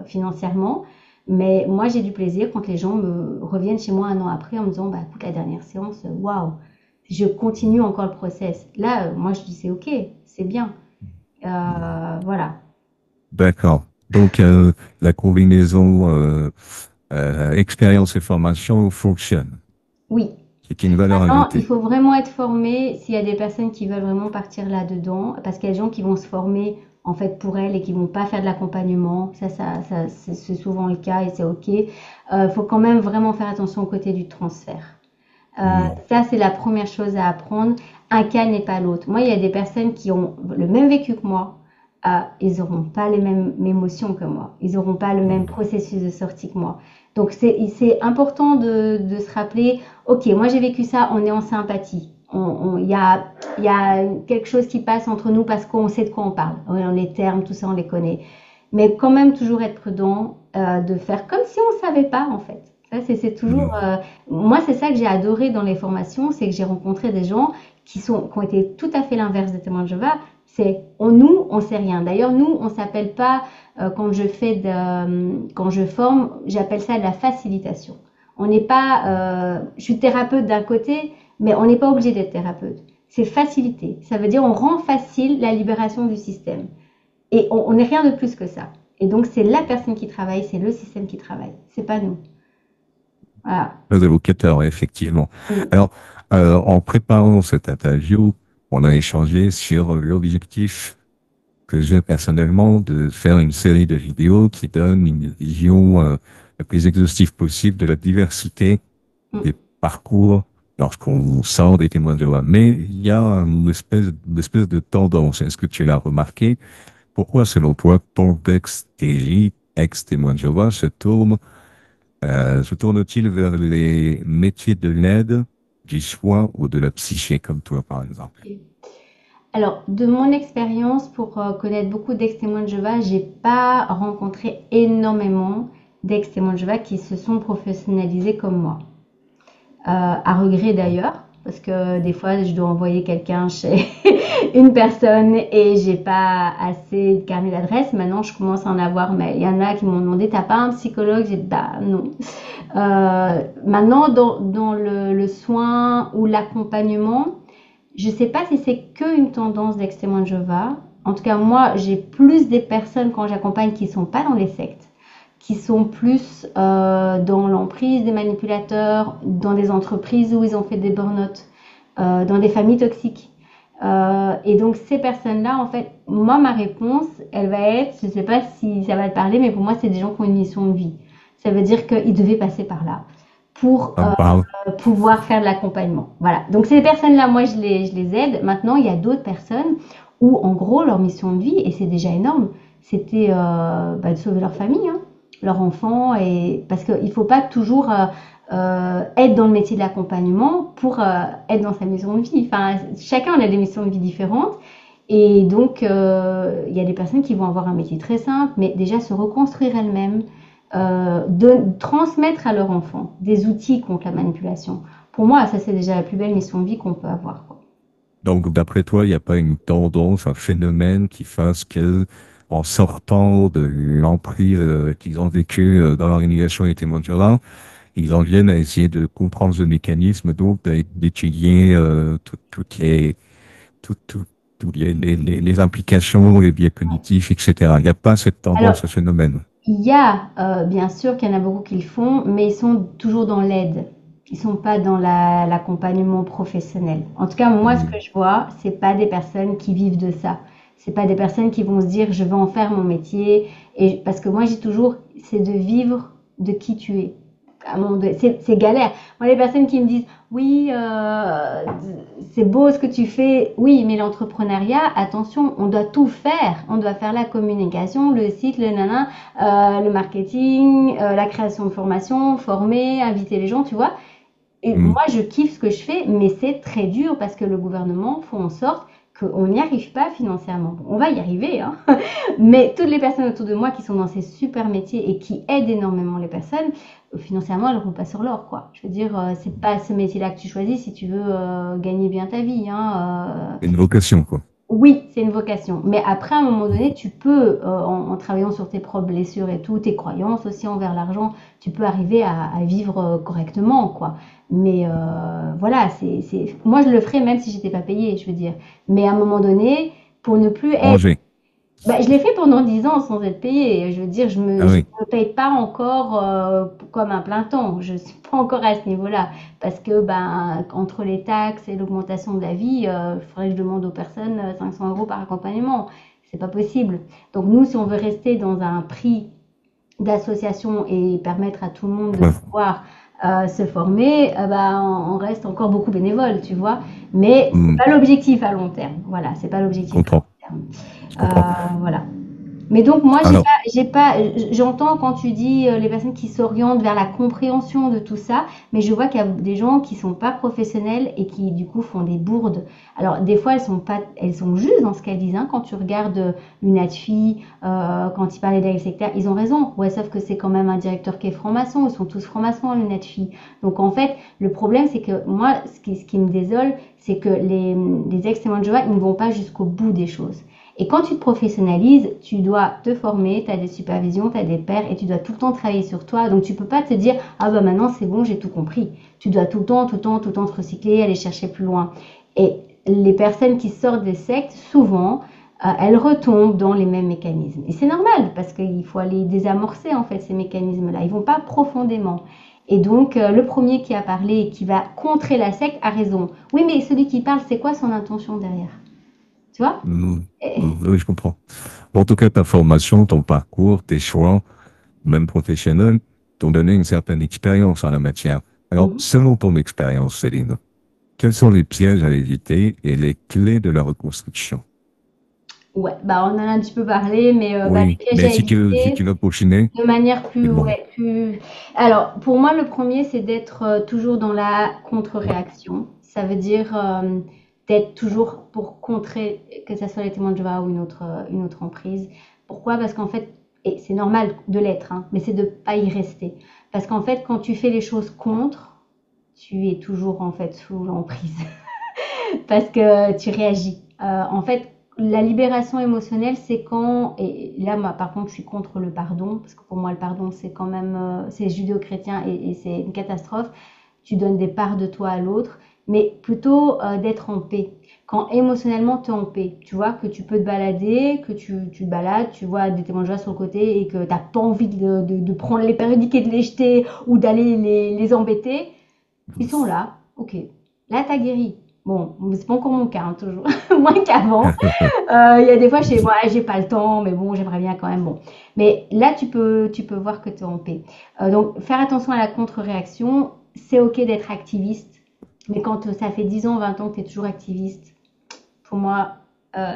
financièrement. Mais moi, j'ai du plaisir quand les gens me reviennent chez moi un an après en me disant, bah, écoute, la dernière séance, waouh, je continue encore le process. Là, moi, je dis, c'est OK, c'est bien. Voilà. D'accord. Donc, la combinaison expérience et formation fonctionne. Oui. C'est une valeur Maintenant, il ajoutée. faut vraiment être formé s'il y a des personnes qui veulent vraiment partir là-dedans, parce qu'il y a des gens qui vont se former en fait pour elles et qui vont pas faire de l'accompagnement. Ça, c'est souvent le cas et c'est OK. Faut quand même vraiment faire attention au côté du transfert. Hmm. Ça, c'est la première chose à apprendre. Un cas n'est pas l'autre. Moi, il y a des personnes qui ont le même vécu que moi. Ils n'auront pas les mêmes émotions que moi. Ils n'auront pas le même Hmm. processus de sortie que moi. Donc, c'est important de se rappeler, OK, moi j'ai vécu ça, on est en sympathie. Il y a quelque chose qui passe entre nous parce qu'on sait de quoi on parle. On les termes, tout ça, on les connaît. Mais quand même, toujours être prudent, de faire comme si on ne savait pas, en fait. Ça, c'est toujours, Hmm. moi, c'est ça que j'ai adoré dans les formations, c'est que j'ai rencontré des gens qui ont été tout à fait l'inverse des témoins de Jéhovah. Nous, on sait rien. D'ailleurs, nous, on s'appelle pas, quand je forme, j'appelle ça de la facilitation. On n'est pas, je suis thérapeute d'un côté, mais on n'est pas obligé d'être thérapeute. C'est faciliter. Ça veut dire on rend facile la libération du système. Et on n'est rien de plus que ça. Et donc, c'est la personne qui travaille, c'est le système qui travaille. C'est pas nous. Voilà. Très évocateur, effectivement. Mm. Alors, en préparant cette interview, on a échangé sur l'objectif que j'ai personnellement de faire une série de vidéos qui donne une vision la plus exhaustive possible de la diversité Mm. des parcours lorsqu'on sort des témoins de Jéhovah. Mais il y a une espèce de tendance. Est-ce que tu l'as remarqué? Pourquoi, selon toi, ton ex-TJ, ex-témoin de Jéhovah, se tourne-t-il vers les métiers de l'aide, du soin ou de la psyché, comme toi, par exemple? Alors, de mon expérience, pour connaître beaucoup d'ex-témoins de Jéhovah, j'ai pas rencontré énormément d'ex-témoins de Jéhovah qui se sont professionnalisés comme moi. À regret d'ailleurs, parce que des fois, je dois envoyer quelqu'un chez une personne et j'ai pas assez de carnet d'adresse. Maintenant, je commence à en avoir, mais il y en a qui m'ont demandé, t'as pas un psychologue? J'ai dit, bah non. Maintenant, dans le soin ou l'accompagnement, je sais pas si c'est qu'une tendance d'ex-témoins de Jéhovah. En tout cas, moi, j'ai plus des personnes quand j'accompagne qui sont pas dans les sectes, qui sont plus dans l'emprise des manipulateurs, dans des entreprises où ils ont fait des burn-out, dans des familles toxiques. Et donc ces personnes-là, en fait, moi, ma réponse, elle va être, je ne sais pas si ça va te parler, mais pour moi, c'est des gens qui ont une mission de vie. Ça veut dire qu'ils devaient passer par là pour Ça me parle. pouvoir faire de l'accompagnement. Voilà. Donc ces personnes-là, moi, je les aide. Maintenant, il y a d'autres personnes où, en gros, leur mission de vie, et c'est déjà énorme, c'était de sauver leur famille, hein, leur enfant, et parce qu'il ne faut pas toujours être dans le métier de l'accompagnement pour être dans sa mission de vie. Enfin, chacun a des missions de vie différentes. Et donc, il y a des personnes qui vont avoir un métier très simple, mais déjà se reconstruire elles-mêmes, de transmettre à leur enfant des outils contre la manipulation. Pour moi, ça, c'est déjà la plus belle mission de vie qu'on peut avoir, quoi. Donc, d'après toi, il n'y a pas une tendance, un phénomène qui fasse que, en sortant de l'emprise qu'ils ont vécu dans l'organisation des témoins de Jéhovah, ils en viennent à essayer de comprendre ce mécanisme, donc d'étudier toutes, toutes, toutes les implications, les biais cognitifs, etc. Il n'y a pas cette Alors, tendance, ce phénomène. il y a, bien sûr qu'il y en a beaucoup qui le font, mais ils sont toujours dans l'aide. Ils sont pas dans l'accompagnement professionnel. En tout cas, moi, ce Hmm. que je vois, c'est pas des personnes qui vivent de ça. C'est pas des personnes qui vont se dire, je vais en faire mon métier. Et parce que moi, j'ai toujours, c'est de vivre de qui tu es. C'est galère. Moi, les personnes qui me disent, oui, c'est beau ce que tu fais. Oui, mais l'entrepreneuriat, attention, on doit tout faire. On doit faire la communication, le site, le nanan, le marketing, la création de formation, former, inviter les gens, tu vois. Et Hmm. moi, je kiffe ce que je fais, mais c'est très dur parce que le gouvernement fait en sorte qu'on n'y arrive pas financièrement. Bon, on va y arriver, hein. Mais toutes les personnes autour de moi qui sont dans ces super métiers et qui aident énormément les personnes, financièrement, elles ne roulent pas sur l'or, quoi. Je veux dire, c'est pas ce métier-là que tu choisis si tu veux gagner bien ta vie, hein. Une vocation, quoi. Oui, c'est une vocation. Mais après, à un moment donné, tu peux, en travaillant sur tes propres blessures et tout, tes croyances aussi envers l'argent, tu peux arriver à vivre correctement, quoi. Mais voilà, moi je le ferais même si j'étais pas payée, je veux dire. Mais à un moment donné, pour ne plus être Manger. bah, je l'ai fait pendant 10 ans sans être payée. Je veux dire, Ah je oui, me paye pas encore comme un plein temps. Je suis pas encore à ce niveau-là. Parce que ben, entre les taxes et l'augmentation de la vie, il faudrait que je demande aux personnes 500 euros par accompagnement. C'est pas possible. Donc nous, si on veut rester dans un prix d'association et permettre à tout le monde de ouais, pouvoir se former, ben, on reste encore beaucoup bénévole, tu vois. Mais c'est hmm, pas l'objectif à long terme. Voilà, c'est pas je l'objectif à comprends, long terme. je comprends. Voilà. Mais donc moi Alors, j'ai pas, j'entends quand tu dis les personnes qui s'orientent vers la compréhension de tout ça, mais je vois qu'il y a des gens qui sont pas professionnels et qui du coup font des bourdes. Alors des fois elles sont pas, elles sont justes dans ce qu'elles disent. Hein. Quand tu regardes Lunatfi, quand ils parlaient d'Alex Secteur, ils ont raison. Ouais, sauf que c'est quand même un directeur qui est franc-maçon. Ils sont tous francs-maçons à Lunatfi. Donc en fait le problème c'est que moi ce qui me désole, c'est que les ex-témoins de Jéhovah ils ne vont pas jusqu'au bout des choses. Et quand tu te professionnalises, tu dois te former, tu as des supervisions, tu as des pairs et tu dois tout le temps travailler sur toi. Donc tu peux pas te dire ah bah maintenant c'est bon, j'ai tout compris. Tu dois tout le temps, tout le temps, tout le temps te recycler, aller chercher plus loin. Et les personnes qui sortent des sectes, souvent, elles retombent dans les mêmes mécanismes. Et c'est normal parce qu'il faut aller désamorcer en fait ces mécanismes-là. Ils vont pas profondément. Et donc le premier qui a parlé et qui va contrer la secte a raison. Oui, mais celui qui parle, c'est quoi son intention derrière? Tu vois? hmm, oui, je comprends. Bon, en tout cas, ta formation, ton parcours, tes choix, même professionnels, t'ont donné une certaine expérience en la matière. Alors, Mhm. selon ton expérience, Céline, quels sont les pièges à éviter et les clés de la reconstruction? Ouais, bah on en a un petit peu parlé, mais bah, les Oui, pièges mais à si tu éviter veux peaufiner, de manière je plus, demande. ouais, plus. Alors, pour moi, le premier, c'est d'être toujours dans la contre-réaction. Ça veut dire d'être toujours pour contrer, que ça soit les témoins de Jéhovah ou une autre emprise. Pourquoi? Parce qu'en fait, et c'est normal de l'être, hein, mais c'est de pas y rester. Parce qu'en fait, quand tu fais les choses contre, tu es toujours en fait sous l'emprise. Parce que tu réagis. En fait, la libération émotionnelle, c'est quand, et là, moi, par contre, je suis contre le pardon, parce que pour moi, le pardon, c'est quand même, c'est judéo-chrétien et c'est une catastrophe. Tu donnes des parts de toi à l'autre, mais plutôt d'être en paix. Quand émotionnellement, tu es en paix, tu vois, que tu peux te balader, que tu te balades, tu vois des témoins de Jéhovah sur le côté et que tu n'as pas envie de prendre les périodiques et de les jeter ou d'aller les embêter, ils sont là, ok. Là, t'as guéri. Bon, c'est pas encore mon cas, hein, toujours. Moins qu'avant. Il y a des fois, chez moi, j'ai pas le temps, mais bon, j'aimerais bien quand même. Bon. Mais là, tu peux voir que tu es en paix. Donc, faire attention à la contre-réaction. C'est ok d'être activiste. Mais quand ça fait 10 ans, 20 ans que tu es toujours activiste, pour moi,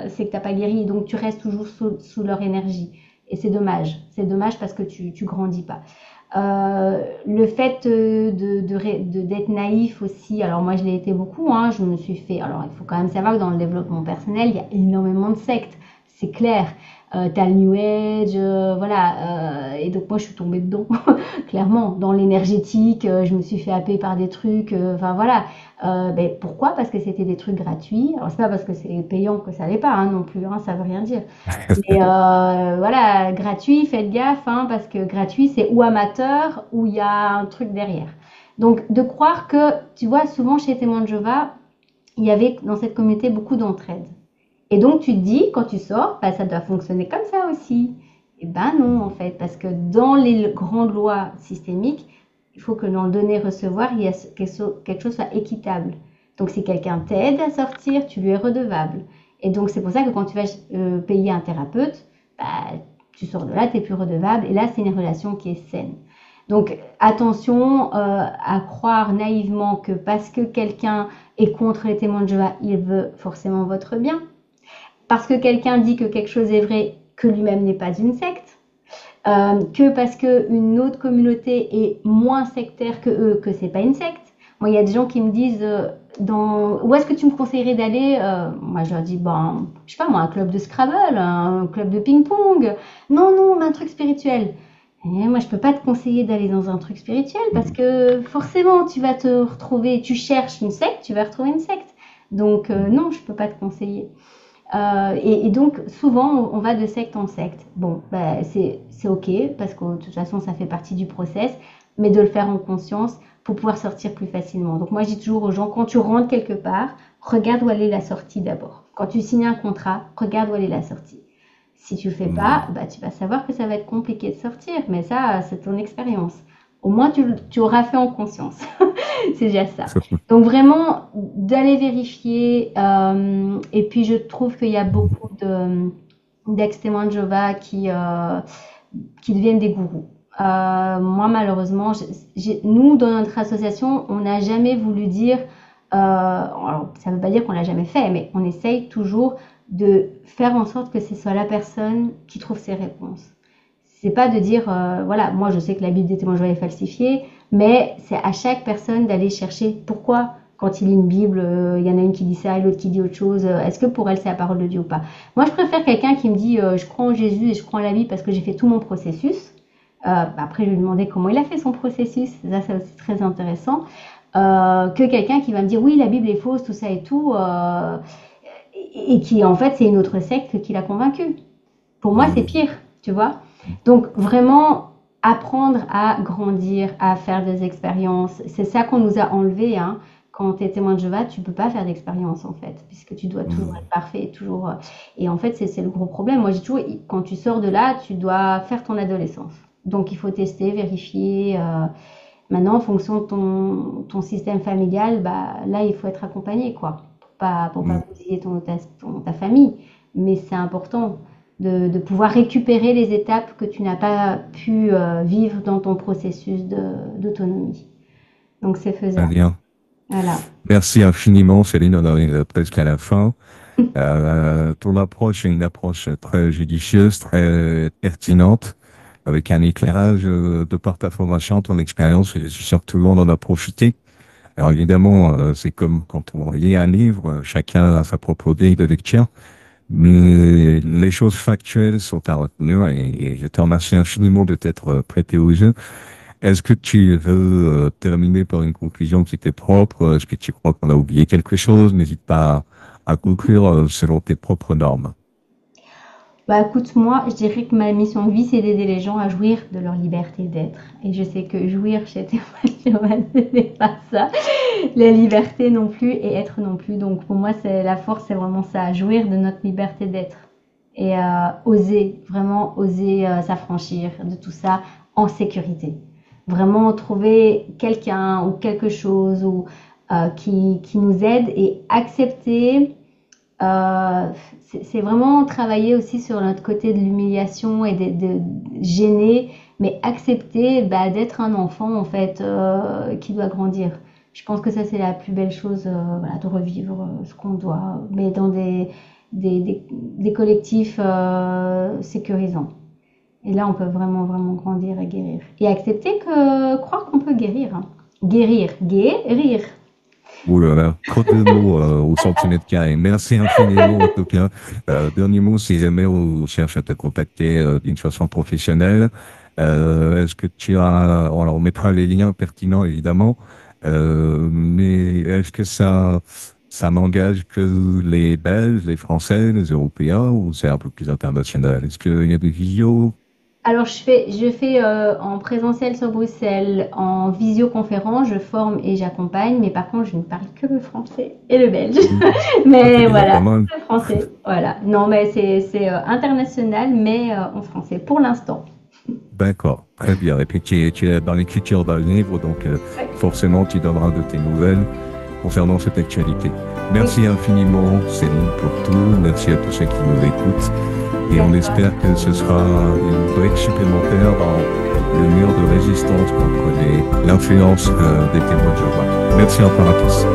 c'est que t'as pas guéri. Donc, tu restes toujours sous leur énergie. Et c'est dommage. C'est dommage parce que tu grandis pas. Le fait d'être naïf aussi, alors moi je l'ai été beaucoup, hein, je me suis fait, alors il faut quand même savoir que dans le développement personnel, il y a énormément de sectes, c'est clair. T'as le New Age, voilà, et donc moi je suis tombée dedans, clairement, dans l'énergétique, je me suis fait happer par des trucs, enfin voilà. Ben, pourquoi? Parce que c'était des trucs gratuits. Alors c'est pas parce que c'est payant que ça l'est pas hein, non plus, hein, ça veut rien dire. Mais voilà, gratuit, faites gaffe, hein, parce que gratuit, c'est ou amateur ou il y a un truc derrière. Donc, de croire que, tu vois, souvent chez Témoins de Jéhovah, il y avait dans cette communauté beaucoup d'entraide. Et donc, tu te dis, quand tu sors, bah, ça doit fonctionner comme ça aussi. Et ben non, en fait, parce que dans les grandes lois systémiques, il faut que dans le donner-recevoir, il y a quelque chose soit équitable. Donc, si quelqu'un t'aide à sortir, tu lui es redevable. Et donc, c'est pour ça que quand tu vas payer un thérapeute, bah, tu sors de là, tu n'es plus redevable. Et là, c'est une relation qui est saine. Donc, attention à croire naïvement que parce que quelqu'un est contre les témoins de Jéhovah, il veut forcément votre bien. Parce que quelqu'un dit que quelque chose est vrai, que lui-même n'est pas une secte. Que parce qu'une autre communauté est moins sectaire que eux, que c'est pas une secte. Moi, il y a des gens qui me disent où est-ce que tu me conseillerais d'aller Moi, je leur dis ben, je sais pas moi, un club de Scrabble, un club de ping-pong. Non, non, mais un truc spirituel. Et moi, je peux pas te conseiller d'aller dans un truc spirituel parce que forcément, tu vas te retrouver, tu cherches une secte, tu vas retrouver une secte. Donc non, je peux pas te conseiller. Et donc, souvent, on va de secte en secte. Bon, bah, c'est OK, parce que de toute façon, ça fait partie du process, mais de le faire en conscience pour pouvoir sortir plus facilement. Donc, moi, je dis toujours aux gens, quand tu rentres quelque part, regarde où elle est la sortie d'abord. Quand tu signes un contrat, regarde où elle est la sortie. Si tu le fais pas, bah, tu vas savoir que ça va être compliqué de sortir, mais ça, c'est ton expérience. Au moins, tu auras fait en conscience. C'est déjà ça. Donc vraiment, d'aller vérifier. Et puis, je trouve qu'il y a beaucoup d'ex-témoins de Jéhovah qui deviennent des gourous. Moi, malheureusement, nous, dans notre association, on n'a jamais voulu dire... alors, ça ne veut pas dire qu'on l'a jamais fait, mais on essaye toujours de faire en sorte que ce soit la personne qui trouve ses réponses. C'est pas de dire, voilà, moi je sais que la Bible des témoins de Jéhovah est falsifiée, mais c'est à chaque personne d'aller chercher pourquoi, quand il lit une Bible, il y en a une qui dit ça et l'autre qui dit autre chose. Est-ce que pour elle c'est la parole de Dieu ou pas? Moi je préfère quelqu'un qui me dit, je crois en Jésus et je crois en la Bible parce que j'ai fait tout mon processus. Après je lui demandais comment il a fait son processus, ça c'est aussi très intéressant. Que quelqu'un qui va me dire, oui, la Bible est fausse, tout ça et tout, et qui en fait c'est une autre secte qui l'a convaincu. Pour moi c'est pire, tu vois. Donc vraiment apprendre à grandir, à faire des expériences, c'est ça qu'on nous a enlevé, hein. Quand tu es témoin de Jéhovah, tu peux pas faire d'expérience en fait, puisque tu dois toujours être parfait, toujours. Et en fait, c'est le gros problème. Moi, j'ai toujours, quand tu sors de là, tu dois faire ton adolescence. Donc, il faut tester, vérifier. Maintenant, en fonction de ton système familial, bah là, il faut être accompagné, quoi, pour pas bousiller ta famille. Mais c'est important de pouvoir récupérer les étapes que tu n'as pas pu vivre dans ton processus d'autonomie. Donc, c'est faisable. Très bien. Voilà. Merci infiniment, Céline. On arrive presque à la fin. Ton approche est une approche très judicieuse, très pertinente, avec un éclairage de par ta formation, ton expérience. Et je suis sûr que tout le monde en a profité. Alors évidemment, c'est comme quand on lit un livre, chacun a sa propre grille de lecture. Mais les choses factuelles sont à retenir et je te remercie infiniment de t'être prêté au jeu. Est-ce que tu veux terminer par une conclusion qui t'est propre? Est-ce que tu crois qu'on a oublié quelque chose? N'hésite pas à conclure selon tes propres normes. Bah écoute, moi, je dirais que ma mission de vie, c'est d'aider les gens à jouir de leur liberté d'être. Et je sais que jouir chez Témoin, ce n'est pas ça. La liberté non plus et être non plus. Donc pour moi, c'est la force, c'est vraiment ça, jouir de notre liberté d'être. Et oser, vraiment oser s'affranchir de tout ça en sécurité. Vraiment trouver quelqu'un ou quelque chose qui nous aide et accepter. C'est vraiment travailler aussi sur notre côté de l'humiliation et de gêner, mais accepter d'être un enfant en fait qui doit grandir. Je pense que ça c'est la plus belle chose, voilà, de revivre ce qu'on doit, mais dans des collectifs sécurisants. Et là on peut vraiment vraiment grandir et guérir. Et accepter croire qu'on peut guérir. Hein. Guérir. Ouh là là, trop de mots au centimètre carré. Merci infiniment en tout cas. Dernier mot, si jamais on cherche à te contacter d'une façon professionnelle, est-ce que tu as, alors on mettra les liens pertinents évidemment, mais est-ce que ça n'engage que les Belges, les Français, les Européens ou c'est un peu plus international? Est-ce qu'il y a des vidéos? Alors je fais en présentiel sur Bruxelles, en visioconférence, je forme et j'accompagne, mais par contre je ne parle que le français et le belge. Mais voilà, le français, voilà. Non mais c'est international, mais en français pour l'instant. D'accord, très bien. Et puis tu es dans l'écriture d'un livre, donc forcément tu donneras de tes nouvelles concernant cette actualité. Merci infiniment Céline pour tout, merci à tous ceux qui nous écoutent. Et on espère que ce sera une brique supplémentaire dans le mur de résistance contre l'influence des témoins de Jéhovah. Merci encore à tous.